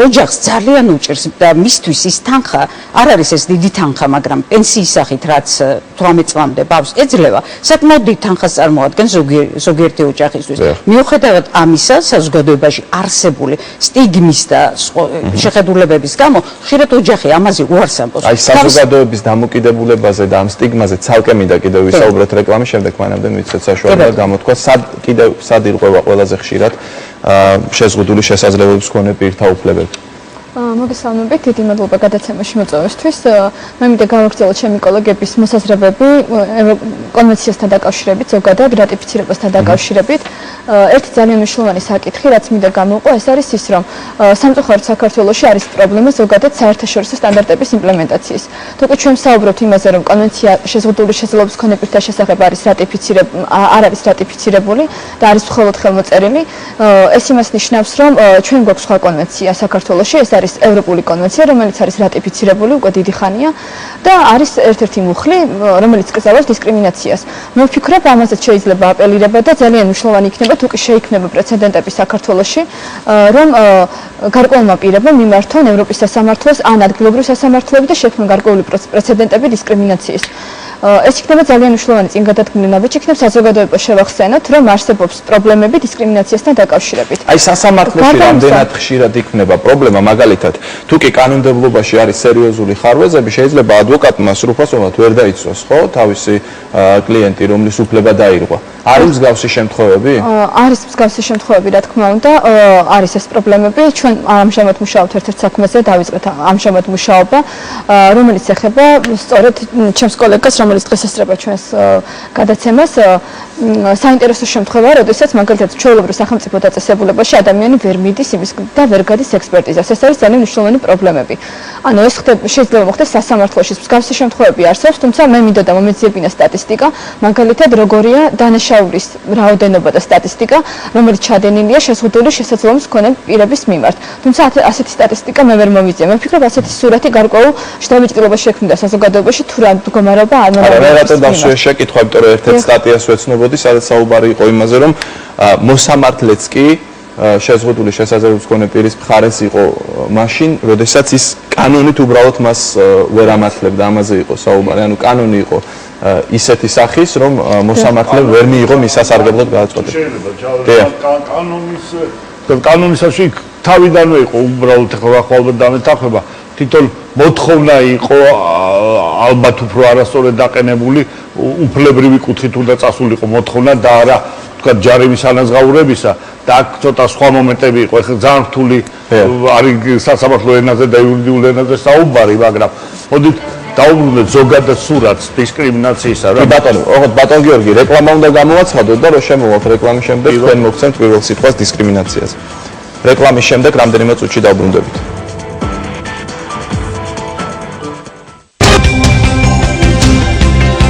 J: ოჯახს ძალიან უჭირს და მისთვის ის თანხა არ არის ეს დიდი თანხა, მაგრამ პენსიის სახით რაც 18 წლამდე ბავშვს ეძლევა, საკმაოდ დიდ თანხას წარმოადგენს ზოგიერთი ოჯახისთვის. მიუხედავად ამისა, საზოგადოებაში არსებული სტიგმის და შეხედულებების გამო ხშირად ოჯახი ამაზე უარს ამბობს.
A: აი საზოგადოების დამოკიდებულებაზე და ამ სტიგმაზე ცალკე მინდა კიდევ ვისაუბროთ რეკლამის შემდეგ, მანამდე მიცეთ საშუალება გამოთქვა, სად ირღვევა ყველაზე ხშირად შეზღუდული შესაძლებლობის მქონე პირთა უფლებები.
K: მოგესალმებით, დიდი მადლობა გადაცემაში მოწვევისთვის. მე მინდა გავაგრძელოთ ჩემი კოლეგების მოსაზრებები კონვენციასთან დაკავშირებით, ზოგადად რატიფიცირებასთან დაკავშირებით. ერთი ძალიან მნიშვნელოვანი საკითხი, რაც მინდა გამოვყო, ეს არის ის, რომ სამწუხაროდ საქართველოში არის პრობლემა ზოგადად საერთაშორისო სტანდარტების იმპლემენტაციის. თუ უკვე ჩვენ საუბრობთ იმაზე, რომ კონვენცია შეზღუდული შესაძლებლობის მქონე პირთა შესახებ არ არის რატიფიცირებული და არის მხოლოდ ხელმოწერილი, ეს იმას ნიშნავს, რომ ჩვენ გვაქვს სხვა კონვენცია საქართველოში, ეს არის ევროპული კონვენცია, რომელიც არის რატიფიცირებული უკვე დიდი ხანია და არის ერთ-ერთი მუხლი, რომელიც კრძალავს დისკრიმინაციას. მე ვფიქრობ, ამაზეც შეიძლება აპელირება და ძალიან მნიშვნელოვანი იქნება, თუ კი შეიქმნება პრეცედენტები საქართველოში, რომ გარკვეულმა პირებმა მიმართონ ევროპის სასამართლოს ან ადგილობრივ სასამართლოებს და შექმნან გარკვეული პრეცედენტები დისკრიმინაციის. ეს იქნება ძალიან მნიშვნელოვანი წინგადადგმული ნაბიჯი, იქნება საზოგადოებას შევახსენოთ, რომ არსებობს პრობლემები დისკრიმინაციასთან დაკავშირებით.
A: აი სასამართლოში რამდენად ხშირად იქნება პრობლემა, მაგალითად, თუ კი კანონმდებლობაში არის სერიოზული ხარვეზები, შეიძლება ადვოკატმა სრულფასოვნად ვერ დაიცვას, ხო, თავისი კლიენტი, რომლის უფლება დაირღვა. არის მსგავსი შემთხვევები?
K: არის მსგავსი შემთხვევები, რა თქმა უნდა, არის ეს პრობლემები. ჩვენ ამჟამად მუშაობთ ერთ-ერთ საქმეზე, დავიწყეთ ამჟამად მუშაობა, რომელიც ეხება სწორედ ჩემს კოლეგას, რომელიც დღეს ესწრება ჩვენს გადაცემას, საინტერესო შემთხვევაა, როდესაც მაგალითად ჩვეულებრივ სახელმწიფო დაწესებულებაში ადამიანი ვერ მიდის იმის და ვერ გადის ექსპერტიზას. ეს არის ძალიან მნიშვნელოვანი პრობლემები. ანუ ეს შეიძლება მოხდეს სასამართლოში, მსგავსი შემთხვევები არსებობს, თუმცა მე მინდოდა მომეძიებინა სტატისტიკა, მაგალითად როგორია დანაშაულის რაოდენობა და სტატისტიკა, რომელიც ჩადენილია შეზღუდული შესაძლებლობის მქონე პირების მიმართ. თუმცა ასეთი სტატისტიკა მე ვერ მომიწია. მე ვფიქრობ, ასეთი სურათი გარკვეულ შთაბეჭდილებას შექმნიდა საზოგადოებაში თუ რა მდგომარეობა არ
A: არა, მე რატომ დავსვე შეკითხვა, იმიტომ რომ ერთ-ერთ სტატიას ვეცნობოდი, სადაც საუბარი იყო იმაზე, რომ მოსამართლეც კი შეზღუდული შესაძლებლობის მქონე პირის მხარეს იყო მაშინ, როდესაც ის კანონით უბრალოდ მას ვერ ამართლებდა, ამაზე იყო საუბარი. ანუ კანონი იყო ისეთი სახის, რომ მოსამართლე ვერ მიიღო მის სასარგებლოდ გადაწყვეტილება.
E: შეიძლება კანონისაში თავიდანვე იყო უბრალოდ ახლა დამეთახება თვითონ მოთხოვნა იყო ალბათ უფრო არასწორად დაყენებული უფლებრივი კუთხით უნდა წასულიყო მოთხოვნა და არა თქვა ჯარიმის ანაზღაურებისა და აქ ცოტა სხვა მომენტები იყო ეხლა ძალიან რთული არის სასამართლო ენაზე და იურიდიულ ენაზე საუბარი მაგრამ მოდით დაუბრუნდეთ ზოგადად სურათს დისკრიმინაციისა რა
A: ბატონო ოღონდ ბატონ გიორგი რეკლამა უნდა გამოვაცხადოთ და რომ შემოვავთ რეკლამის შემდეგ თქვენ მოგცემთ პირველ სიტყვას დისკრიმინაციაზე რეკლამის შემდეგ რამდენიმე წუთში დაუბრუნდებით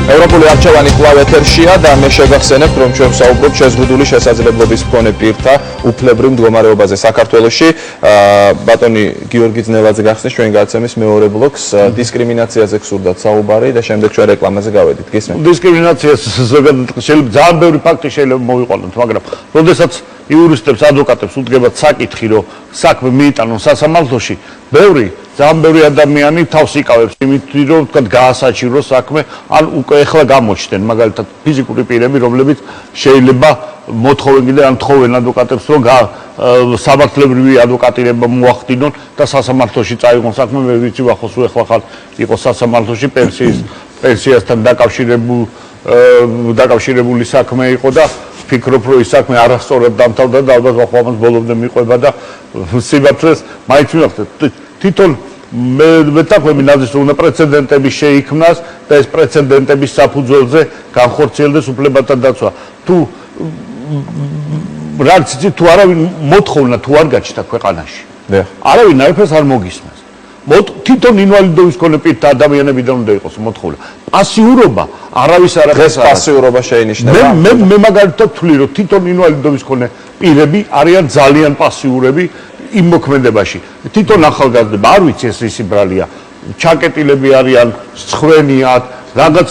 A: ევროპული არჩევანი კვლავ ეთერშია და მე შეგახსენებთ, რომ ჩვენ ვსაუბრობთ შეზღუდული შესაძლებლობის მქონე პირთა უფლებრივ მდგომარეობაზე საქართველოში. ბატონი გიორგი ძნელაძე გახსნის ჩვენი გადაცემის მეორე ბლოკს დისკრიმინაციაზე გსურდათ საუბარი და შემდეგ ჩვენ რეკლამაზე გავედით. გისმენთ?
E: დისკრიმინაციას ზოგადად შეიძლება ძალიან ბევრი ფაქტი შეიძლება მოვიყვანოთ, მაგრამ როდესაც იურისტებს, ადვოკატებს უდგებათ საკითხი, რომ საქმე მიიტანონ სასამართლოში, ძალიან ბევრი ადამიანი თავს იკავებს იმით, რომ თქვა გაასაჭიროს საქმე, ან უკვე ეხლა გამოჩნდნენ, მაგალითად ფიზიკური პირები, რომლებიც შეიძლება მოთხოვენ ან თხოვენ ადვოკატებს, რომ სამართლებრივი ადვოკატირება მოახდინონ და სასამართლოში წაიღონ საქმე, მე ვიცი ვახოს ეხლა ხარ იყო სასამართლოში პენსიასთან დაკავშირებული საქმე იყო და ფიქრობ, რომ ის საქმე არასწორად დამთავრდა და ალბათ ვახო ბოლომდე მიყვება და სიმართლეს მაინც მივახდეთ. თვითონ მე თაქვები ნაზის რომ პრეცედენტები შეიქმნას და ეს პრეცედენტების საფუძველზე განხორციელდეს უფლებათა დაცვა. თუ რაც იცით, თუ არავინ მოთხოვნა თუ არ გაჩნდა ქვეყანაში. არავინ არაფერს არ მოგისმენს. თვითონ ინვალიდობის მქონე პირთა ადამიანებიდან უნდა იყოს მოთხოვნა. პასიურობა არავის არაფერს არ
A: პასიურობა შეინიშნება.
E: მე მაგალითად ვთვლი, რომ თვითონ ინვალიდობის მქონე პირები არიან ძალიან პასიურები იმ მოქმედებაში. თვითონ ახალგაზრდები, არ ვიცი ეს ისი ბრალია. ჩაკეტილები არიან, სცხრენიათ, რაღაც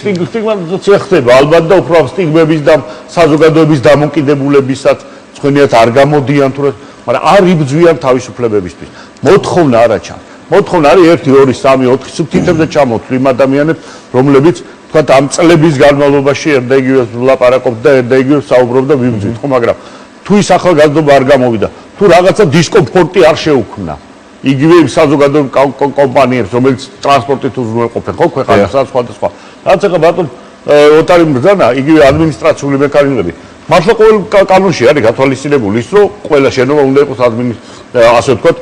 E: სტიგმატიზაცია ხდება, ალბათ და უფრო სტიგმების და საზოგადოების დამოკიდებულებისაც თქვენიათ არ გამოდიან თუ მაგრამ არ იბრძვიან თავისუფლებებისთვის. მოთხოვნა არა ჩანს. მოთხოვნა არის 1 2 3 4 თითებზე ჩამოთვლი იმ ადამიანებს, რომლებიც თქვა ამ წლების განმავლობაში ერთდაიგივე ლაპარაკობთ და ერთდაიგივე საუბრობთ და ვიბრძვით, ხო, მაგრამ თუ ის ახალგაზრდობა არ გამოვიდა, თუ რაღაცა დისკომფორტი არ შეუქმნა, იგივე იმ საზოგადოებრივ კომპანიებს, რომელიც ტრანსპორტით უზრუნველყოფენ, ხო, ქვეყანას სხვადასხვა. რაც ახლა ბატონ ოტარი მბრძანა, იგივე ადმინისტრაციული მექანიზმები. მართლა ყოველ კანონში არის გათვალისწინებული ის, რომ ყველა შენობა უნდა იყოს ასე ვთქვათ,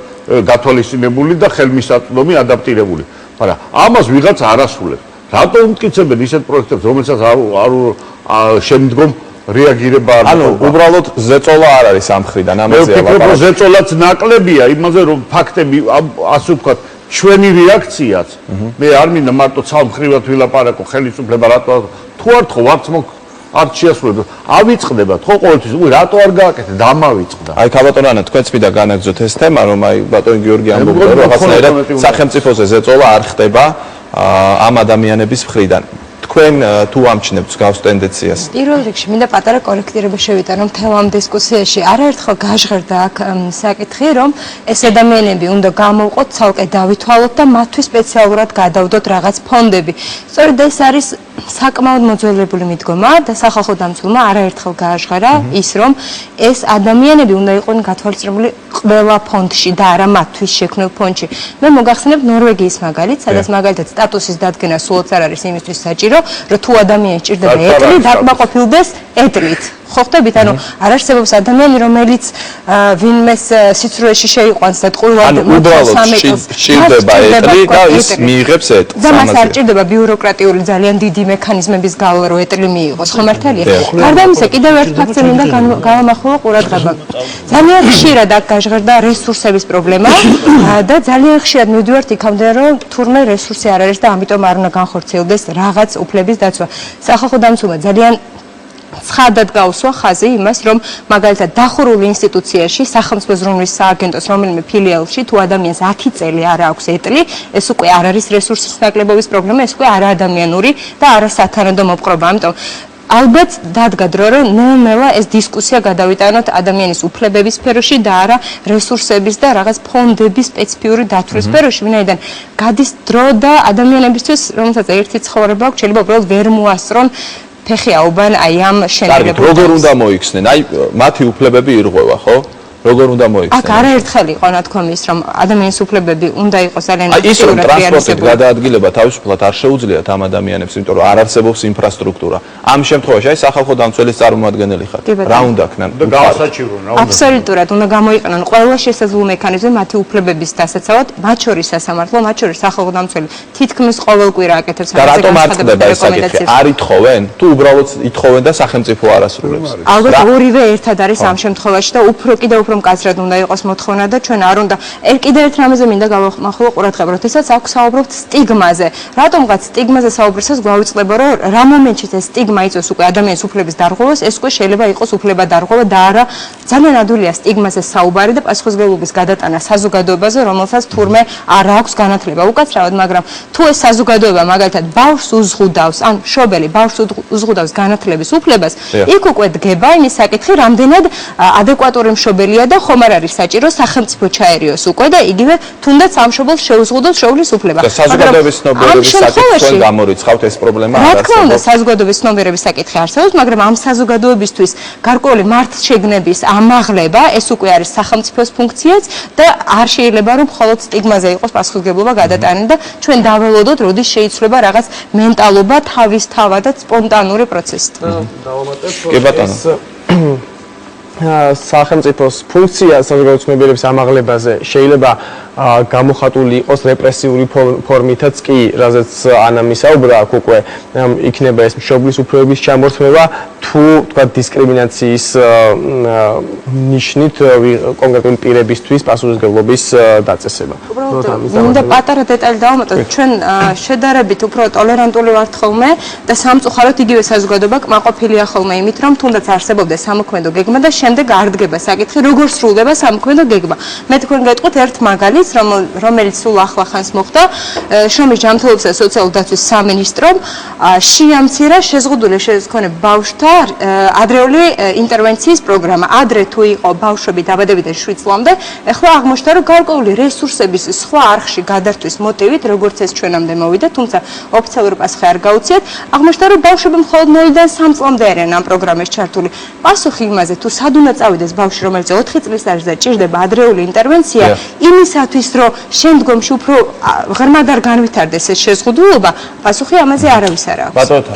E: გათვალისწინებული და ხელმისაწვდომი ადაპტირებული. მაგრამ ამას ვიღაც არ ასრულებს. რატო უმტკიცებენ ისეთ პროექტებს, რომელსაც არ შემდგომ რეაგირება არ
A: ანუ უბრალოდ ზეწოლა არ არის ამ მხრიდან, ამაზე
E: ლაპარაკობ. მე ვფიქრობ, რომ ზეწოლაც ნაკლებია იმაზე, რომ ფაქტები ასე ვთქვათ, ჩვენი რეაქციაც მე არ მინდა მარტო ცალმხრივად ვილაპარაკო ხელისუფლება რატო თუ არ თქო არც არ შეასრულებს. ავიწყდებათ ხო ყოველთვის, რატო არ გააკეთეთ? დამავიწყდა.
A: აი ქაბატონანა, თქვენც მინდა განაგრძოთ ეს თემა, რომ აი ბატონ გიორგი ამბობდა, რომ რაღაცნაირად სახელმწიფოზე ზეწოლა არ ხდება ამ ადამიანების მხრიდან. თქვენ თუ ამჩნევთ გავს ტენდენციას?
C: პირველ რიგში მინდა პატარა კორექტირება შევიტანო მთელ ამ დისკუსიაში. არაერთხელ გაჟღერდა აქ საკითხი, რომ ეს ადამიანები უნდა გამოვყოთ, ცალკე დავითვალოთ და მათთვის სპეციალურად გადავდოთ რაღაც ფონდები. სწორედ ეს არის საკმაოდ მოძველებული მიდგომა და სახალხო დამცველმა არაერთხელ გააჟღერა ის, რომ ეს ადამიანები უნდა იყვნენ გათვალისწინებული ყველა ფონდში და არა მათთვის შექმნილ ფონდში. მე მოგახსენებ ნორვეგიის მაგალითს, სადაც მაგალითად სტატუსის დადგენა სულაც არ არის იმისთვის საჭირო, რომ თუ ადამიანს ჭირდება ეტლი, დაკმაყოფილდეს ეტლით. ხო ხდებით? ანუ არ არსებობს ადამიანი, რომელიც ვინმეს სიცრუეში შეიყვანს და ტყუილად
A: უბრალოდ სჭირდება ეტლი და ის მიიღებს ეტლს.
C: და მას არ ჭირდება ბიუროკრატიული ძალიან დიდი მექანიზმების გავლა, რომ ეტლი მიიღოს, ხო მართალია? გარდა ამისა, კიდევ ერთ ფაქტზე მინდა გავამახვილო ყურადღება. ძალიან ხშირად აქ გაჟღერდა რესურსების პრობლემა და ძალიან ხშირად მივდივართ იქამდე, რომ თურმე რესურსი არ არის და ამიტომ არ უნდა განხორციელდეს რაღაც უფლების დაცვა. სახალხო დამცველმა ძალიან ცხადად გაუსვა ხაზი იმას, რომ მაგალითად დახურულ ინსტიტუციაში, სახელმწიფო ზრუნვის სააგენტოს რომელიმე ფილიალში თუ ადამიანს 10 წელი არ აქვს ეტლი, ეს უკვე არ არის რესურსის ნაკლებობის პრობლემა, ეს უკვე არაადამიანური და არასათანადო მოპყრობა. ამიტომ ალბათ დადგა დრო, რომ ნელ-ნელა ეს დისკუსია გადავიტანოთ ადამიანის უფლებების სფეროში და არა რესურსების და რაღაც ფონდების სპეციფიური დათვლის სფეროში, ვინაიდან გადის დრო და ადამიანებისთვის, რომელსაც ერთი ცხოვრება აქვს, შეიძლება უბრალოდ ვერ მოასწრონ ფეხი აუბან აი ამ შენებებთან.
A: როგორ უნდა მოიქცნენ? აი მათი უფლებები ირღვევა, ხო? როგორ უნდა მოიქცნენ?
C: აქ არაერთხელ იყო ნათქვამის, რომ ადამიანის უფლებები უნდა იყოს ძალიან
A: ის რომ ტრანსპორტით გადაადგილება თავისუფლად არ შეუძლიათ ამ ადამიანებს, იმიტომ რომ არ არსებობს ინფრასტრუქტურა. ამ შემთხვევაში აი სახალხო დამცველის წარმომადგენელი ხარ. რა უნდა ქნან?
E: და გაასაჩივრონ, რა უნდა?
C: აბსოლუტურად უნდა გამოიყენონ ყველა შესაძლო მექანიზმი მათი უფლებების დასაცავად, მათ შორის სასამართლო, მათ შორის სახალხო დამცველი თითქმის ყოველ კვირა აკეთებს
A: და რატომ არ წდება ეს საკითხი? არ ითხოვენ? თუ უბრალოდ ითხოვენ და სახელმწიფო არ ასრულებს?
C: ალბათ ორივე ერთად არის ამ შემთხვევაში და უფრო კიდევ უფრო მკაცრად უნდა იყოს მოთხოვნა და ჩვენ არ უნდა კიდევ ერთ რამეზე მინდა გავამახვილო ყურადღება, როდესაც აქ საუბრობთ სტიგმაზე. რატომღაც სტიგმაზე საუბრისას გვავიწყდება, რომ რა მომენტშიც ეს სტიგმა იწვევს უკვე ადამიანის უფლების დარღვევას, ეს უკვე შეიძლება იყოს უფლება დარღვევა და არა ძალიან ადვილია სტიგმაზე საუბარი და პასუხისმგებლობის გადატანა საზოგადოებაზე, რომელსაც თურმე არ აქვს განათლება უკაცრავად, მაგრამ თუ ეს საზოგადოება მაგალითად ბავშვს უზღუდავს, ან მშობელი ბავშვს უზღუდავს განათლების უფლებას, იქ უკვე დგება იმის საკითხი, რამდენად ადეკვატური მშობელია და ხომ არ არის საჭირო სახელმწიფო ჩაერიოს უკვე და იგივე თუნდაც ამ მშობელს შეუზღუდოს შოულის უფლება.
A: და საზოგადოების ცნობიერების საკითხი გამორიცხავთ ეს პრობლემა არ
C: არსებობს. რა თქმა უნდა, საზოგადოების ცნობიერების საკითხი არსებობს, მაგრამ ამ საზოგადოებისთვის გარკვეული მართლშეგნების ამაღლება, ეს უკვე არის სახელმწიფოს ფუნქციაც და არ შეიძლება რომ მხოლოდ სტიგმაზე იყოს პასუხისმგებლობა გადატანილი და ჩვენ დაველოდოთ, როდის შეიცვლება რაღაც მენტალობა თავისთავადად სპონტანური პროცესით.
A: კი ბატონო.
F: სახელმწიფოს ფუნქცია საზოგადოების ცნობიერების ამაღლებაზე შეიძლება გამოხატული იყოს რეპრესიული ფორმითაც კი, რაზეც ანა მისაუბრა, აქ უკვე იქნება ეს მშობლის უფლებების ჩამორთმევა თუ თქვა დისკრიმინაციის ნიშნით კონკრეტული პირებისთვის პასუხისმგებლობის დაწესება.
C: მინდა პატარა დეტალი დავამატოთ, ჩვენ შედარებით უფრო ტოლერანტული ვართ ხოლმე და სამწუხაროდ იგივე საზოგადოება კმაყოფილია ხოლმე იმით, რომ თუნდაც არსებობდეს სამოქმედო გეგმა და შემდეგ არ დგება საკითხი, როგორ სრულდება სამოქმედო გეგმა. მე თქვენ გეტყვით ერთ მაგალითს, რომელიც სულ ახლახანს მოხდა, შრომის ჯანმრთელობისა და სოციალური დაცვის სამინისტრომ შეამცირა შეზღუდული შესაძლებელი ბავშვთა ადრეული ინტერვენციის პროგრამა. ადრე თუ იყო ბავშვები დაბადებიდან 7 წლამდე, ეხლა აღმოჩნდა, რომ გარკვეული რესურსების სხვა არხში გადართვის მოტივით, როგორც ეს ჩვენამდე მოვიდა, თუმცა ოფიციალური პასუხი არ გაუციათ, აღმოჩნდა, რომ ბავშვები მხოლოდ 0-დან 3 წლამდე არიან ამ პროგრამაში ჩართული. პასუხი იმაზე, თუ სად უნდა წავიდეს ბავშვი, რომელიც 4 წლის არის და ჭირდება ადრეული ინტერვენცია, იმისათვის რომ შემდგომში უფრო ღრმად არ განვითარდეს ეს შეზღუდულობა, პასუხი ამაზე არავის არ აქვს.
A: ბატონო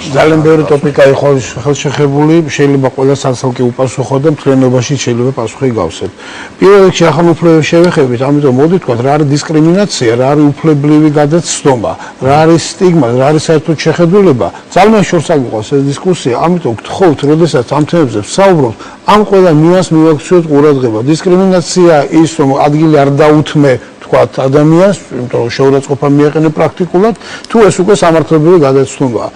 D: ძალიან ბევრი ტოპიკა იყო ხელშეხებული, შეიძლება ყველა სასალკე უპასუხო და მთლიანობაში შეიძლება პასუხი გავსეთ. პირველ რიგში ახალ უფლებებს შევეხებით, ამიტომ მოდი თქვა, რა არის დისკრიმინაცია, რა არის უფლებრივი გადაცდომა, რა არის სტიგმა, რა არის საერთოდ შეხედულება. ძალიან შორს აგვიყვანს ეს დისკუსია, ამიტომ გთხოვთ, როდესაც ამ თემებზე ვსაუბრობთ, ამ ყველა ნიუანსს მივაქციოთ ყურადღება. დისკრიმინაცია ის, რომ ადგილი არ დაუთმე თქვათ ადამიანს, იმიტომ რომ შეურაცხყოფა მიეყენე პრაქტიკულად, თუ ეს უკვე სამართლებრივი გადაცნობაა.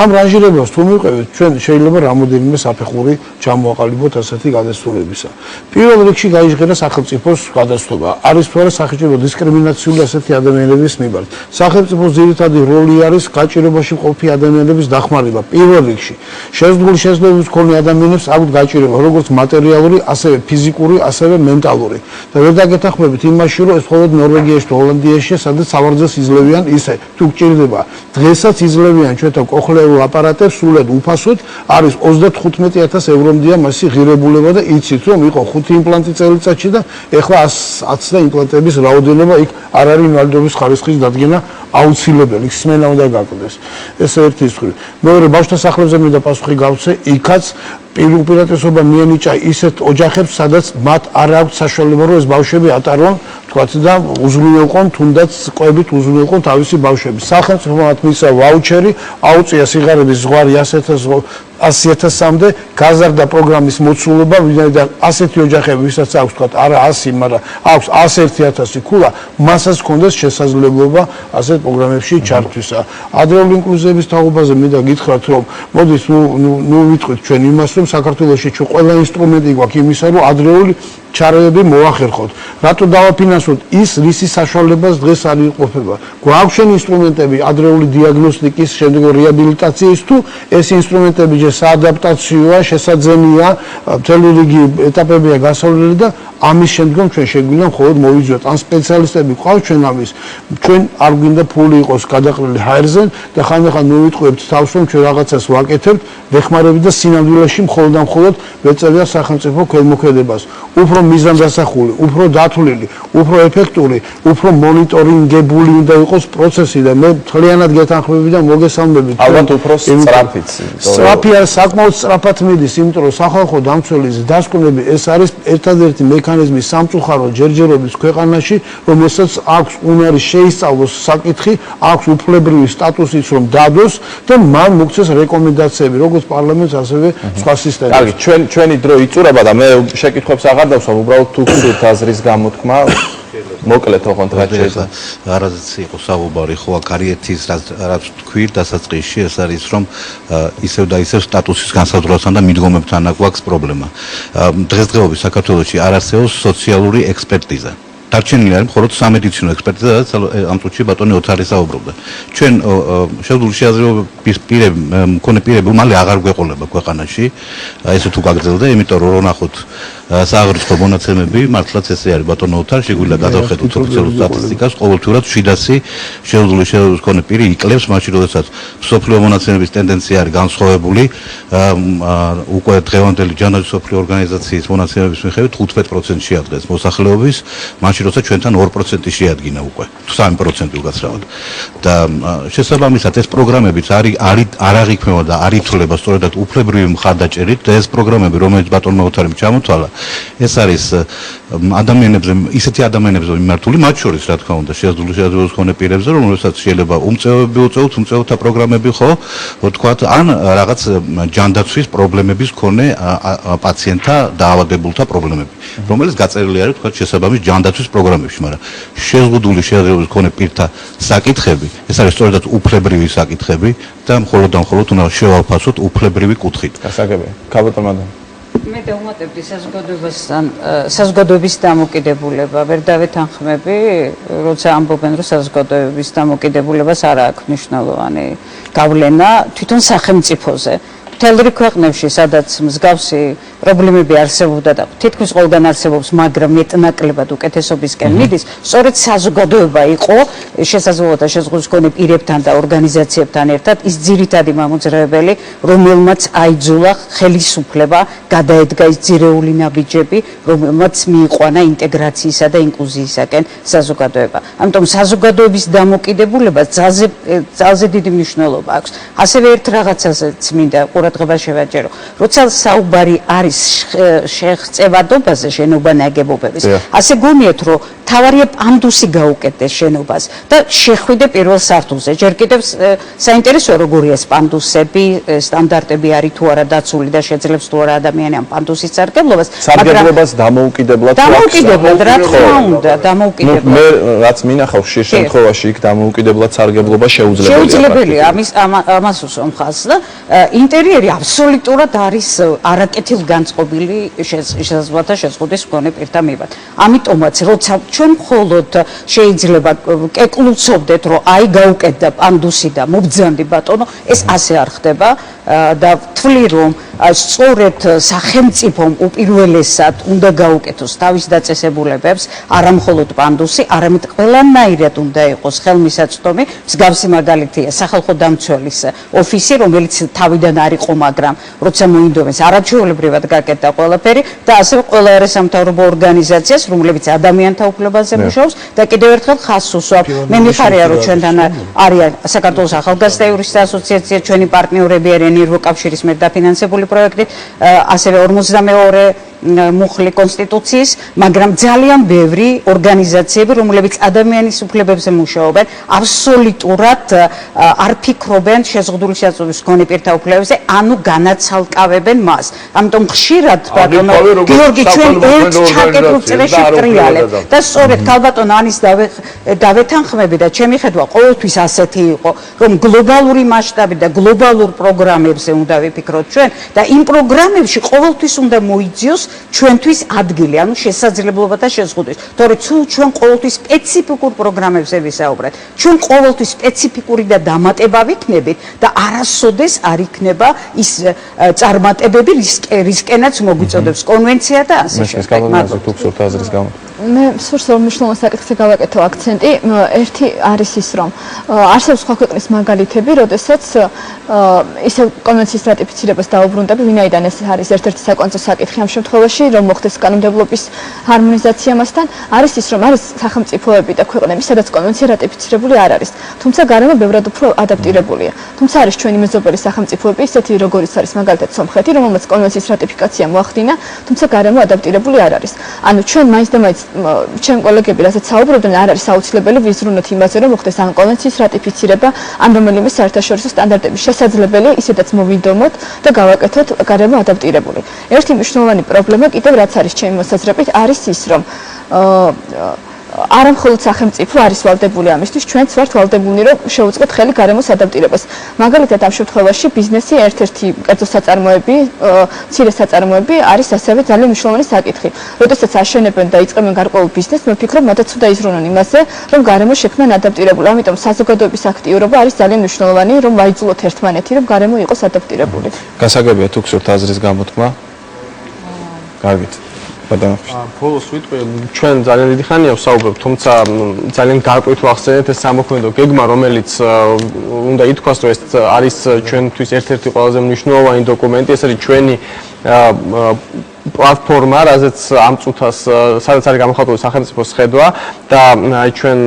D: ამ რანჟირებას თუ მივყევით, ჩვენ შეიძლება რამოდენიმე საფეხური ჩამოაყალიბოთ ასეთი გადაცნობებისა. პირველ რიგში გაიჟღერა სახელმწიფოს გადაცნობა. არის თუ არა სახელმწიფო დისკრიმინაციული ასეთი ადამიანების მიმართ. სახელმწიფოს ძირითადი როლი არის გაჭირებაში მყოფი ადამიანების დახმარება. პირველ რიგში შეზღუდული შესაძლებლობის მქონე ადამიანებს აქვთ გაჭირება, როგორც მატერიალური, ასევე ფიზიკური, ასევე მენტალური. და ვერ დაგეთანხმებით იმაში, რომ ეს მხოლოდ ნორვეგიაში და ჰოლანდიაში, სადაც სავარძელს იძლევიან ისე, თუ გჭირდება. დღესაც იძლევიან ჩვენთან კოხლეერულ აპარატებს სულად უფასოდ, არის 35,000 ევრომდია მასი ღირებულება და იცით რომ იყო 5 იმპლანტი წელიწადში და ეხლა 110 და იმპლანტების რაოდენობა იქ არ არის ინვალიდობის ხარისხის დადგენა აუცილებელი, სმენა უნდა გაკვდეს. ეს ერთი მხრივ. მეორე ბავშვთა სახლებზე მინდა პასუხი გავცე, იქაც უპირატესობა მიენიჭა ისეთ ოჯახებს, სადაც მათ არ აქვს საშუალება რომ ეს ბავშვები ატარონ, თქვათ და უზრუნველყონ, თუნდაც ყვებით უზრუნველყონ თავისი ბავშვები. სახელმწიფო მათ მისცა ვაუჩერი, აუწია სიღარიბის ზღვარი 100,000-მდე, გაზარდა პროგრამის მოცულობა, ვინაიდან ასეთი ოჯახები, ვისაც აქვს თქვათ არა 100, მაგრამ აქვს 101,000 ქულა, მასაც ჰქონდეს შესაძლებლობა ასეთ პროგრამებში ჩართვისა. ადრეული ინკლუზიების თაობაზე მინდა გითხრათ, რომ მოდით ნუ ვიტყვით ჩვენ იმას, რომ საქართველოში ჩვენ ყველა ინსტრუმენტი გვაქვს იმისა, რომ ადრეული ჩარევები მოახერხოთ. რატო დავაფინანსოთ ის, რისი საშუალებას დღეს არ იყოფება. გვაქვს შენ ინსტრუმენტები ადრეული დიაგნოსტიკის, შემდგომ რეაბილიტაციის თუ ეს ინსტრუმენტები საადაპტაციოა, შესაძენია, მთელი რიგი ეტაპებია გასავლელი და ამის შემდგომ ჩვენ შეგვიძლია მხოლოდ მოვიძვათ. ან სპეციალისტები ყავს ჩვენ ამის. ჩვენ არ გვინდა ფული იყოს გადაყრილი ჰაერზე და ხანდახან მოვიტყუებთ თავს, რომ ჩვენ რაღაცას ვაკეთებთ, ვეხმარებით და სინამდვილეში მხოლოდ და მხოლოდ ვეწევია სახელმწიფო ქველმოქმედებას. უფრო მიზანდასახული, უფრო დათვლილი, უფრო ეფექტური, უფრო მონიტორინგებული უნდა იყოს პროცესი და მე მთლიანად გეთანხმები და მოგესალმებით.
A: ალბათ უფრო სწრაფიც.
D: სწრაფია, საკმაოდ სწრაფად მიდის, იმიტომ რომ სახალხო დამცველის დასკვნები ეს არის ერთადერთი მექანიზმი სამწუხარო ჯერჯერობის ქვეყანაში, რომელსაც აქვს უნარი შეისწავლოს საკითხი, აქვს უფლებრივი სტატუსიც რომ დადოს და მან მოგცეს რეკომენდაციები, როგორც პარლამენტს, ასევე სხვა სისტემას.
A: კარგი, ჩვენი დრო იწურება და მე შეკითხვებს აღარ დავსვამ, უბრალოდ თუ გსურთ აზრის გამოთქმა, მოკლედ ოღონდ რაც შეიძლება.
I: არაზეც იყო საუბარი, ხო აქ არიეთის რაც თქვი დასაწყისში, ეს არის რომ ისევ და ისევ სტატუსის განსაზღვრასთან და მიდგომებთან აქვს პრობლემა. დღესდღეობით საქართველოში არ არსებობს სოციალური ექსპერტიზა. დარჩენილი არის მხოლოდ სამედიცინო ექსპერტიზა, რაც ამ წუთში ბატონი ოთარი საუბრობდა. ჩვენ შეძლული შეაზრებების მქონე პირები მალე აღარ გვეყოლება ქვეყანაში, ესე თუ გაგრძელდა, იმიტომ რომ ნახოთ სააღრიცხვო მონაცემები, მართლაც ესე არის ბატონო ოთარ, შეგვიძლია გადავხედოთ ოფიციალურ სტატისტიკას, ყოველთვიურად 700 შეძლული შეაზრების მქონე პირი იკლებს, მაშინ როდესაც მსოფლიო მონაცემების ტენდენცია არის განსხვავებული, უკვე დღევანდელი ჯანდაცვის მსოფლიო ორგანიზაციის მონაცემების მიხედვით 15% შეადგენს მოსახლეობის, მაშინ როცა ჩვენთან 2% შეადგინა უკვე, 3% უკაცრავად. და შესაბამისად ეს პროგრამებიც არ აღიქმება და არ ითვლება სწორედად უფლებრივი მხარდაჭერით და ეს პროგრამები, რომელიც ბატონმა ოთარიმ ჩამოთვალა, ეს არის ადამიანებზე, ისეთი ადამიანებზე მიმართული, მათ შორის რა თქმა უნდა, შეძლული შეაზრების მქონე პირებზე, რომელსაც შეიძლება უმწეობები უწევთ, უმწეოთა პროგრამები ხო, ვთქვათ, ან რაღაც ჯანდაცვის პრობლემების მქონე პაციენტთა დაავადებულთა პრობლემები, რომელიც გაწერილი არის, ვთქვათ, შესაბამის ჯანდაცვის პროგრამებში, მაგრამ შეზღუდული შეაზრების მქონე პირთა საკითხები, ეს არის სწორედად უფლებრივი საკითხები და მხოლოდ და მხოლოდ უნდა შევაფასოთ უფლებრივი კუთხით.
A: გასაგებია. ქაბატონმა
J: მე დავუმატებდი საზოგადოების დამოკიდებულება, ვერ დავეთანხმები, როცა ამბობენ, რომ საზოგადოების დამოკიდებულებას არ აქვს მნიშვნელოვანი გავლენა თვითონ სახელმწიფოზე. მთელ რიგ ქვეყნებში, სადაც მსგავსი პრობლემები არსებობდა და თითქმის ყველგან არსებობს, მაგრამ მეტნაკლებად უკეთესობისკენ მიდის, სწორედ საზოგადოება იყო შესაძლებლობა შეზღუდვის მქონე პირებთან და ორგანიზაციებთან ერთად ის ძირითადი მამოძრავებელი, რომელმაც აიძულა ხელისუფლება, გადაედგა ის ძირეული ნაბიჯები, რომელმაც მიიყვანა ინტეგრაციისა და ინკლუზიისაკენ საზოგადოება. ამიტომ საზოგადოების დამოკიდებულება ძალზე დიდი მნიშვნელობა აქვს. ასევე ერთ რაღაცაზეც მინდა ყურადღება შევაჭერო. როცა საუბარი არის შეღწევადობაზე შენობა ნაგებობების, ასე გონიათ, რომ თავარია პანდუსი გაუკეთდეს შენობას და შეხვიდე პირველ სართულზე. ჯერ კიდევ საინტერესოა როგორია ეს პანდუსები, სტანდარტები არის თუ არა დაცული და შეძლებს თუ არა ადამიანი ამ პანდუსის სარგებლობას.
A: სარგებლობას დამოუკიდებლად
J: რა თქმა უნდა, დამოუკიდებლად.
A: მე რაც მინახავ ხშირ შემთხვევაში იქ დამოუკიდებლად სარგებლობა შეუძლებელია.
J: შეუძლებელია, ამას უსვამ ხაზს და ინტერიერი აბსოლუტურად არის არაკეთილ განწყობილი შესაძლებლობათა შეზღუდვის მქონე პირთა მიმართ. ამიტომაც, როცა ჩვენ მხოლოდ შეიძლება კეკლუცობდეთ, რომ აი გაუკეთდა პანდუსი და მობძანდი ბატონო, ეს ასე არ ხდება და ვთვლი, რომ სწორედ სახელმწიფომ უპირველესად უნდა გაუკეთოს თავის დაწესებულებებს, არა მხოლოდ პანდუსი, არამედ ყველანაირად უნდა იყოს ხელმისაწვდომი. მსგავსი მაგალითია სახალხო დამცველის ოფისი, რომელიც თავიდან არ იყო, მაგრამ როცა მოინდომეს არაჩვეულებრივად გაკეთდა ყველაფერი და ასევე ყველა არასამთავრობო ორგანიზაციას, რომლებიც ადამიანთა უფლებაზე მუშაობს და კიდევ ერთხელ ხაზს უსვამთ. მე მიხარია, რომ ჩვენთან არიან საქართველოს ახალგაზრდა იურისტთა ასოციაცია, ჩვენი პარტნიორები არიან ნირვაკავშირის მეტდაფინანსებული პროექტი, ასევე 42 მუხლი კონსტიტუციის, მაგრამ ძალიან ბევრი ორგანიზაციები, რომლებიც ადამიანის უფლებებზე მუშაობენ, აბსოლუტურად არ ფიქრობენ შეზღუდული შეწყვეტის მქონე პირთა უფლებებზე, ანუ განაცალკავებენ მას. ამიტომ ხშირად ბატონო გიორგი ჩვენ ერთ ჩაკეტილ წრეში ვტრიალებთ და სწორედ ქალბატონ ანის დავეთანხმები და ჩემი ხედვა ყოველთვის ასეთი იყო, რომ გლობალური მასშტაბით და გლობალურ პროგრამებზე უნდა ვიფიქროთ ჩვენ და იმ პროგრამებში ყოველთვის უნდა მოიძიოს ჩვენთვის ადგილი, ანუ შესაძლებლობათა შეზღუდვის. თორე თუ ჩვენ ყოველთვის სპეციფიკურ პროგრამებზე ვისაუბრეთ, ჩვენ ყოველთვის სპეციფიკური და დამატება ვიქნებით და არასოდეს არ იქნება ის წარმატებები, რისკენაც მოგვიწოდებს კონვენცია და ასე შემდეგ.
K: მე სურს რომ მნიშვნელოვანი საკითხზე გავაკეთო აქცენტი. ერთი არის ის, რომ არსებობს სხვა ქვეყნის მაგალითები, როდესაც ისევ კონვენციის რატიფიცირებას დაუბრუნდები, ვინაიდან ეს არის ერთ-ერთი საკონცო საკითხი ამ შემთხვევაში, რომ მოხდეს კანონმდებლობის ჰარმონიზაცია მასთან, არის ის, რომ არის სახელმწიფოები და ქვეყნები, სადაც კონვენცია რატიფიცირებული არ არის, თუმცა გარემო ბევრად უფრო ადაპტირებულია. თუმცა არის ჩვენი მეზობელი სახელმწიფოები, ისეთი როგორიც არის მაგალითად სომხეთი, რომელმაც კონვენციის რატიფიკაცია მოახდინა, თუმცა გარემო ადაპტირებული არ არის. ანუ ჩვენ მაინც და მაინც ჩემ კოლეგები რასაც საუბრობდნენ, არ არის აუცილებელი ვიზრუნოთ იმაზე, რომ მოხდეს ამ კონვენციის რატიფიცირება, ან რომელიმე საერთაშორისო სტანდარტების შესაძლებელია ისედაც მოვიდომოთ და გავაკეთოთ გარემო ადაპტირებული. ერთი მნიშვნელოვანი პრობლემა კიდევ რაც არის ჩემი მოსაზრებით, არის ის, რომ არა მხოლოდ სახელმწიფო არის ვალდებული ამისთვის, ჩვენც ვართ ვალდებულნი, რომ შევუწყოთ ხელი გარემოს ადაპტირებას. მაგალითად, ამ შემთხვევაში ბიზნესი ერთ-ერთი კერძო საწარმოები, მცირე საწარმოები არის ასევე ძალიან მნიშვნელოვანი საკითხი. როდესაც აშენებენ და იწყებენ გარკვეულ ბიზნესს, მე ვფიქრობ, მათაც უნდა იზრუნონ იმაზე, რომ გარემო შექმნან ადაპტირებული. ამიტომ საზოგადოების აქტიურობა არის ძალიან მნიშვნელოვანი, რომ ვაიძულოთ ერთმანეთი, რომ გარემო იყოს ადაპტირებული.
A: გასაგებია თუ გსურთ აზრის გამოთქმა. კარგით.
F: ბოლოს ვიტყვი, ჩვენ ძალიან დიდი ხანია ვსაუბრობთ, თუმცა ძალიან გარკვევით ვახსენეთ ეს სამოქმედო გეგმა, რომელიც უნდა ითქვას, რომ ეს არის ჩვენთვის ერთ-ერთი ყველაზე მნიშვნელოვანი დოკუმენტი, ეს არის ჩვენი პლატფორმა, რაზეც ამ წუთას სადაც არის გამოხატული სახელმწიფოს ხედვა და ჩვენ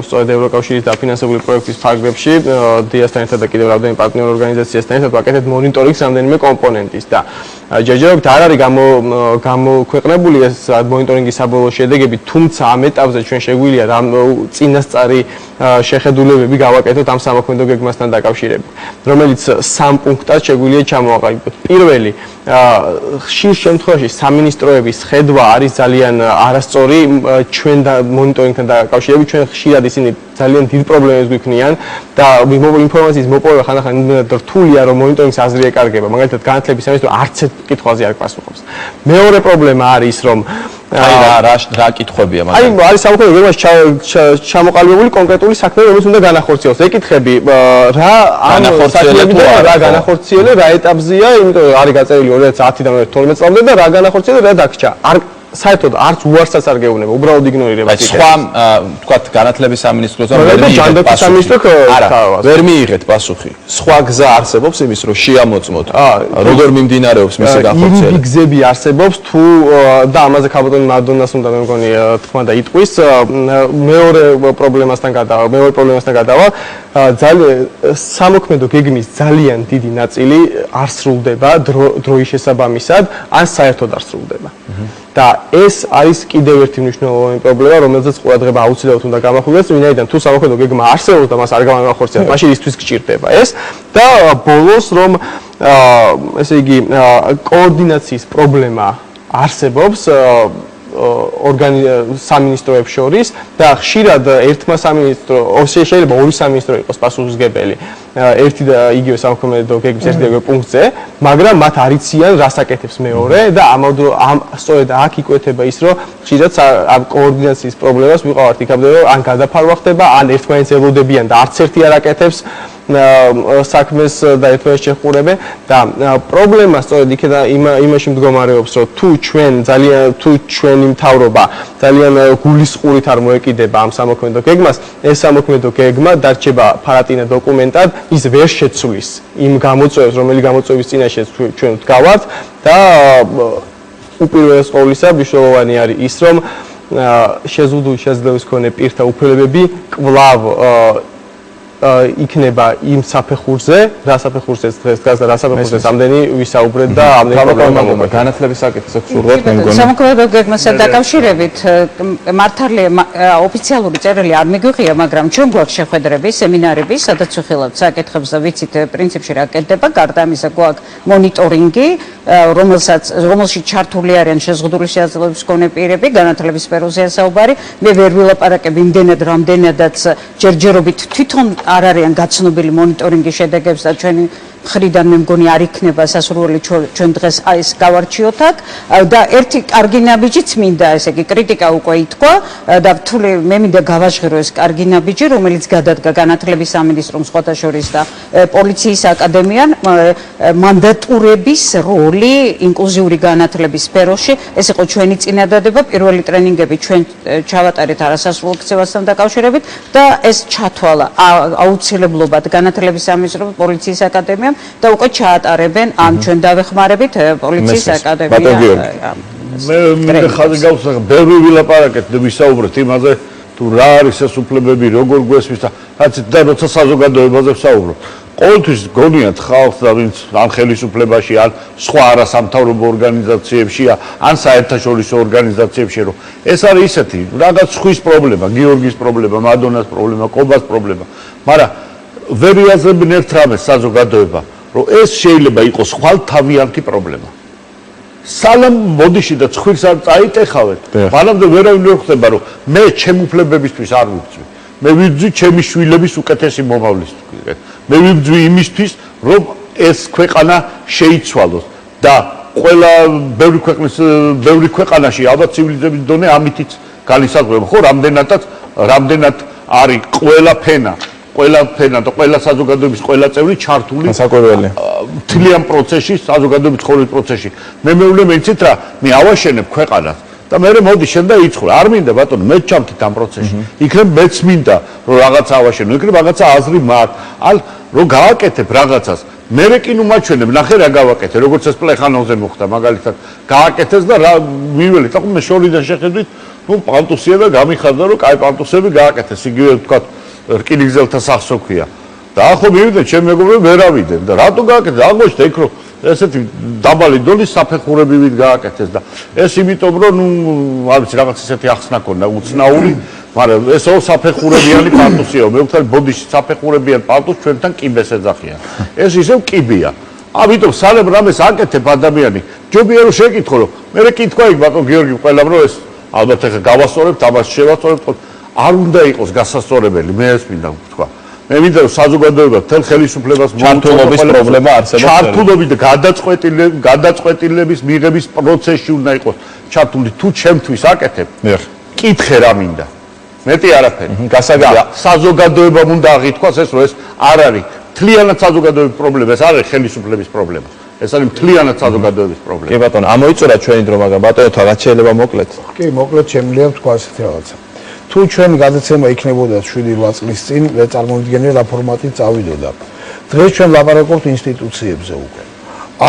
F: სწორედ ევროკავშირის დაფინანსებული პროექტის ფარგლებში დიასთან ერთად და კიდევ რამდენიმე პარტნიორ ორგანიზაციასთან ერთად ვაკეთებთ მონიტორინგს რამდენიმე კომპონენტის და ჯერჯერობით არ არის გამოქვეყნებული ეს მონიტორინგის საბოლოო შედეგები, თუმცა ამ ეტაპზე ჩვენ შეგვიძლია წინასწარი შეხედულებები გავაკეთოთ ამ სამოქმედო გეგმასთან დაკავშირებით, რომელიც 3 პუნქტად შეგვიძლია ჩამოვაყალიბოთ. პირველი, ხშირ შემთხვევაში სამინისტროების ხედვა არის ძალიან არასწორი ჩვენ მონიტორინგთან დაკავშირებით, ჩვენ ხშირად ისინი ძალიან დიდ პრობლემებს გვიქმნიან და ინფორმაციის მოპოვება ხანდახან რთულია, რომ მონიტორინგს აზრი ეკარგება. მაგალითად, განათლების სამინისტრო არც ერთ კითხვაზე არ პასუხობს. მეორე პრობლემა არის, რომ
A: რა კითხვებია
F: მაგალითად? არის სამოქმედო გეგმაში ჩამოყალიბებული კონკრეტული საქმე, რომელიც უნდა განახორციელოს. ეკითხები, რა განახორციელე, რა ეტაპზეა, იმიტომ რომ არის გაწერილი 2010-დან 2012 წლამდე და რა განახორციელე, რა დაგჭა. საერთოდ არც უარსაც არ გეუბნება, უბრალოდ იგნორირება.
A: სხვა თქვათ განათლების სამინისტროსთან ვერ მიიღეთ პასუხი. სხვა გზა არსებობს იმის, რომ შეამოწმოთ როგორ მიმდინარეობს მისი განხორციელება.
F: ირი გზები არსებობს თუ და ამაზე ქალბატონი მადონას უნდა მე მგონი თქმა და იტყვის. მეორე პრობლემასთან გადავა. ძალიან სამოქმედო გეგმის ძალიან დიდი ნაწილი არ სრულდება დროის შესაბამისად, ან საერთოდ არ სრულდება. და ეს არის კიდევ ერთი მნიშვნელოვანი პრობლემა, რომელზეც ყურადღება აუცილებლად უნდა გამახვილდეს, ვინაიდან თუ სამოქმედო გეგმა არსებობს და მას არ გამახორციელებს, მაშინ ისთვის გჭირდება ეს და ბოლოს რომ ესე იგი კოორდინაციის პრობლემა არსებობს სამინისტროებს შორის და ხშირად ერთმა შეიძლება ორი სამინისტრო იყოს პასუხისმგებელი ერთი და იგივე სამოქმედო გეგმის ერთი და იგივე პუნქტზე, მაგრამ მათ არ იციან რას აკეთებს მეორე და სწორედ აქ იკვეთება ის, რომ ხშირად ამ კოორდინაციის პრობლემას ვიყავართ იქამდე, რომ ან გადაფარვა ხდება, ან ერთმანეთს ელოდებიან და არც ერთი არ აკეთებს საქმეს და ერთმანეთს შეჰყურებენ და პრობლემა სწორედ იქიდან იმაში მდგომარეობს, რომ თუ ჩვენი მთავრობა ძალიან გულისყურით არ მოეკიდება ამ სამოქმედო გეგმას, ეს სამოქმედო გეგმა დარჩება ფარატინე დოკუმენტად, ის ვერ შეცვლის იმ გამოწვევებს, რომელი გამოწვევის წინაშე ჩვენ ვდგავართ და უპირველეს ყოვლისა მნიშვნელოვანი არის ის, რომ შეზღუდული შესაძლებლობის მქონე პირთა უფლებები კვლავ იქნება იმ საფეხურზე, რა საფეხურზეც დღეს დგას და რა საფეხურზეც ამდენი ვისაუბრეთ და ამდენი პრობლემა
A: განათლების საკითხს ვსურვოთ მე მგონი.
J: სამოქმედო გეგმასთან დაკავშირებით მართალია ოფიციალური წერილი არ მიგვიღია, მაგრამ ჩვენ გვაქვს შეხვედრები, სემინარები, სადაც ვხილავთ საკითხებს და ვიცით პრინციპში რა კეთდება, გარდა ამისა გვაქვს მონიტორინგი, რომელშიც ჩართული არიან შეზღუდული შესაძლებლობის მქონე პირები, განათლების სფეროზეა საუბარი. მე ვერ ვილაპარაკებ იმდენად, რამდენადაც ჯერჯერობით თვითონ არ არიან გაცნობილი მონიტორინგის შედეგებს და ჩვენი მხრიდან მე მგონი არ იქნება სასურველი ჩვენ დღეს ეს გავარჩიოთ აქ და ერთი კარგი ნაბიჯიც მინდა, ესე იგი კრიტიკა უკვე ითქვა და რთული მე მინდა გავაჟღერო ეს კარგი ნაბიჯი, რომელიც გადადგა განათლების სამინისტრომ სხვათა შორის და პოლიციის აკადემიამ მანდატურების როლი ინკლუზიური განათლების სფეროში. ეს იყო ჩვენი წინადადება, პირველი ტრენინგები ჩვენ ჩავატარეთ არასასრულო ქცევასთან დაკავშირებით და ეს ჩათვალა აუცილებლობად განათლების სამინისტრომ პოლიციის აკადემიამ და უკვე ჩაატარებენ ამ ჩვენ დავეხმარებით პოლიციის აკადემია.
E: მე ხაზი გავუსახებ, ბევრი ვილაპარაკეთ და ვისაუბრეთ იმაზე, თუ რა არის ეს უფლებები, როგორ გვესმის და როცა საზოგადოებაზე ვსაუბრობ. ყოველთვის გონიათ ხალხს და ვინც ან ხელისუფლებაში, ან სხვა არასამთავრობო ორგანიზაციებში, ან საერთაშორისო ორგანიზაციებში, რომ ეს არის ისეთი რაღაც ხვის პრობლემა, გიორგის პრობლემა, მადონას პრობლემა, კობას პრობლემა, მაგრამ ვერ იაზრებენ ერთ რამეს საზოგადოება, რომ ეს შეიძლება იყოს ხვალთავიანთი პრობლემა. სალამ მოდიში და ცხვირს არ წაიტეხავეთ, მანამდე ვერავინ ვერ ხვდება, რომ მე ჩემ უფლებებისთვის არ ვიბძვი. მე ვიბძვი ჩემი შვილების უკეთესი მომავლისთვის. მე ვიბძვი იმისთვის, რომ ეს ქვეყანა შეიცვალოს და ყველა ბევრი ქვეყანაში ალბათ ცივილიზების დონე ამითიც განისაზღვრება. ხო, რამდენად არის ყველა ფენა და ყველა საზოგადოების ყველა წევრი ჩართული მთლიან პროცესში, საზოგადოების ცხოვრების პროცესში. მე მეუბნე მეცით რა, მე ავაშენებ ქვეყანას და მე მოდი შენ და იცხრა. არ მინდა ბატონო, მე ჩამთით ამ პროცესში. იქნებ მეც მინდა რომ რაღაცა ავაშენო, იქნებ რაღაცა აზრი მაქვს. რომ გააკეთებ რაღაცას, მერე კი ნუ მაჩვენებ, ნახე რა გავაკეთე, როგორც ეს პლეხანოვზე მოხდა, მაგალითად, გააკეთეს და რა მიველით, ახლა მე შორიდან შეხედვით, ნუ პანტუსია და გამიხარდა, რომ კაი პანტუსები გააკეთეს, იგივე ვთქვათ, რკინიგზელთა სახსო ქვია. და ახლა მივიდნენ, ჩემ მეგობრები ვერ ავიდნენ და რატო გააკეთეს? აღმოჩნდა იქ რომ ესეთი დაბალი დონის საფეხურები ვით გააკეთეს და ეს იმიტომ რომ ნუ არ ვიცი რაღაც ესეთი ახსნა ქონდა უცნაური, მაგრამ ესო საფეხურებიანი პანტუსია, მე ვთქვი ბოდიში საფეხურებიან პანტუს ჩვენთან კიბეს ეძახიან. ეს ისევ კიბია. ამიტომ სალამ რამეს აკეთებ ადამიანი, ჯობია რომ შეკითხო რომ მე კითხვა იქ ბატონ გიორგი ყველამ რომ ეს ალბათ ახლა გავასწორებთ, ამას შევასწორებთ, არ უნდა იყოს გასასწორებელი, მე ეს მინდა ვთქვა. მე მინდა რომ საზოგადოება თელ ხელისუფლებას
A: ჩართულობის პრობლემა არსებობს.
E: ჩართულობის და გადაწყვეტილების მიღების პროცესში უნდა იყოს ჩართული. თუ ჩემთვის აკეთებ, კითხე რა მინდა. მეტი არაფერი.
A: გასაგებია.
E: საზოგადოებამ უნდა აღითქვას ეს რომ ეს არ არის მთლიანად საზოგადოების პრობლემა, ეს არის ხელისუფლების პრობლემა. ეს არის მთლიანად საზოგადოების პრობლემა.
A: კი ბატონო, ამოიწურა ჩვენი დრო, მაგრამ ბატონო რაღაც შეიძლება მოკლედ.
D: კი, მოკლედ შემიძლია ვთქვა ასეთი რაღაცა. თუ ჩვენი გადაცემა იქნებოდა 7-8 წლის წინ, მე წარმოვიდგენია რა ფორმატით წავიდოდა. დღეს ჩვენ ლაპარაკობთ ინსტიტუციებზე უკვე.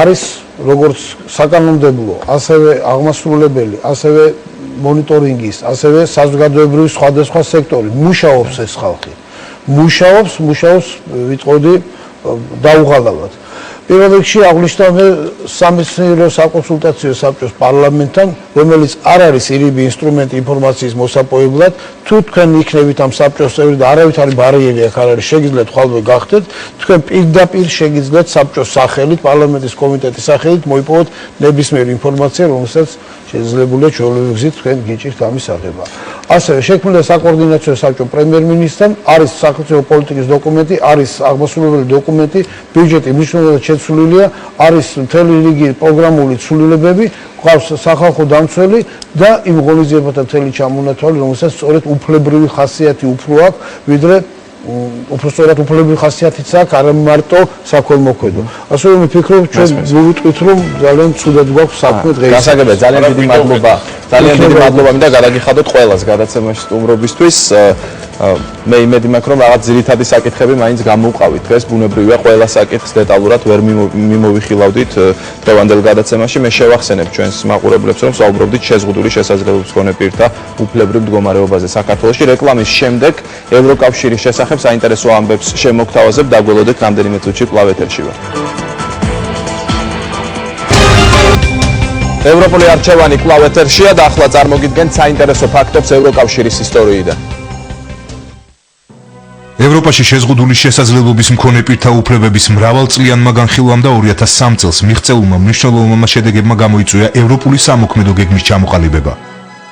D: არის როგორც საკანონმდებლო, ასევე აღმასრულებელი, ასევე მონიტორინგის, ასევე საზოგადოებრივი სხვადასხვა სექტორი მუშაობს ეს ხალხი. მუშაობს, ვიტყოდი დაუღალავად. პირველ რიგში აღნიშნავ მე სამეცნიერო საკონსულტაციო საბჭოს პარლამენტთან, რომელიც არ არის ირიბი ინსტრუმენტი ინფორმაციის მოსაპოვებლად, თუ თქვენ იქნებით ამ საბჭოს წევრი და არავითარი ბარიერი აქ არ არის, შეგიძლიათ ხვალვე გახდეთ, თქვენ პირდაპირ შეგიძლიათ საბჭოს სახელით, პარლამენტის კომიტეტის სახელით მოიპოვოთ ნებისმიერი ინფორმაცია, რომელსაც შესაძლებელია ჩვეულებრივი გზით თქვენ გიჭირთ ამის აღება. ასევე შექმნილია საკოორდინაციო საბჭო პრემიერ-მინისტრთან, არის სახელმწიფო პოლიტიკის დოკუმენტი, არის აღმასრულებელი დოკუმენტი, ბიუჯეტი მნიშვნელოვნად შეცვლილია, არის მთელი რიგი პროგრამული ცვლილებები, გვყავს სახალხო დამცველი და იმ ღონისძიებათა მთელი ჩამონათვალი, რომელსაც სწორედ უფლებრივი ხასიათი უფრო აქვს, ვიდრე უბრალოდ უფლებრივი ხასიათიც აქვს, არა მარტო საქველმოქმედო. ასევე ვფიქრობ, ჩვენ მოვიტყვით, რომ ძალიან ცუდად გვაქვს საქმე დღეს.
A: გასაგებია, ძალიან დიდი მადლობა. ძალიან დიდი მადლობა მინდა გადაგიხადოთ ყველას გადაცემაში სტუმრობისთვის. მე იმედი მაქვს, რომ რაღაც ძირითადი საკითხები მაინც გამოვყავით. დღეს ბუნებრივია ყველა საკითხს დეტალურად ვერ მიმოვიხილავდით დღევანდელ გადაცემაში. მე შევახსენებ ჩვენს მაყურებლებს, რომ საუბრობდით შეზღუდული შესაძლებლობის მქონე პირთა უფლებრივ მდგომარეობაზე საქართველოში. რეკლამის შემდეგ ევროკავშირის შესახებ საინტერესო ამბებს შემოგთავაზებ, დაგველოდეთ რამდენიმე წუთში კვლავ ეთერში ვარ. ევროპული არჩევანი კვლავ ეთერშია და ახლა წარმოგიდგენთ საინტერესო ფაქტებს ევროკავშირის ისტორიიდან.
B: ევროპაში შეზღუდული შესაძლებლობის მქონე პირთა უფლებების მრავალწლიანმა განხილვამ და 2003 წელს მიღწეულმა მნიშვნელოვანმა შედეგებმა გამოიწვია ევროპული სამოქმედო გეგმის ჩამოყალიბება.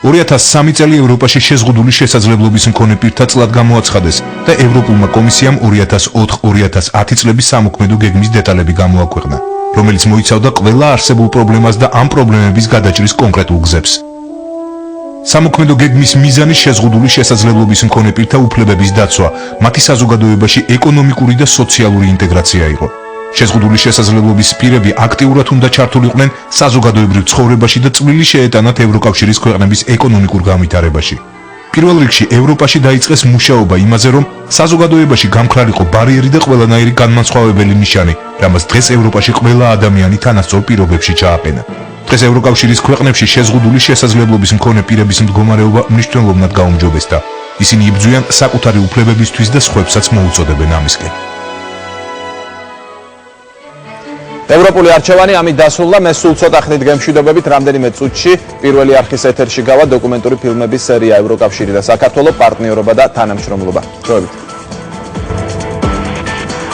B: 2003 წელი ევროპაში შეზღუდული შესაძლებლობის მქონე პირთა წლად გამოაცხადეს და ევროპულმა კომისიამ 2004-2010 წლების სამოქმედო გეგმის დეტალები გამოაქვეყნა, რომელიც მოიცავდა ყველა არსებულ პრობლემას და ამ პრობლემების გადაჭრის კონკრეტულ გზებს. სამოქმედო გეგმის მიზანი შეზღუდული შესაძლებლობის მქონე პირთა უფლებების დაცვა, მათი საზოგადოებაში ეკონომიკური და სოციალური ინტეგრაცია იყო. შეზღუდული შესაძლებლობის პირები აქტიურად უნდა ჩართულიყვნენ საზოგადოებრივ ცხოვრებაში და წვლილი შეეტანათ ევროკავშირის ქვეყნების ეკონომიკურ განვითარებაში. პირველ რიგში ევროპაში დაიწყეს მუშაობა იმაზე, რომ საზოგადოებაში გამქრალიყო ბარიერი და ყველანაირი განმანცხოვებელი ნიშანი, რამაც დღეს ევროპაში ყველა ადამიანი თანასწორ პირობებში ჩააყენა. დღეს ევროკავშირის ქვეყნებში შეზღუდული შესაძლებლობის მქონე პირების მდგომარეობა მნიშვნელოვნად გაუმჯობესდა. ისინი იბრძვიან საკუთარი უფლებებისთვის და სხვებსაც მოუწოდებენ ამისკენ.
A: ევროპული არჩევანი ამით დასრულდა. მე სულ ცოტა ხნით გემშვიდობებით, რამდენიმე წუთში პირველი არხის ეთერში გავა დოკუმენტური ფილმების სერია ევროკავშირი და საქართველო პარტნიორობა და თანამშრომლობა. დროებით.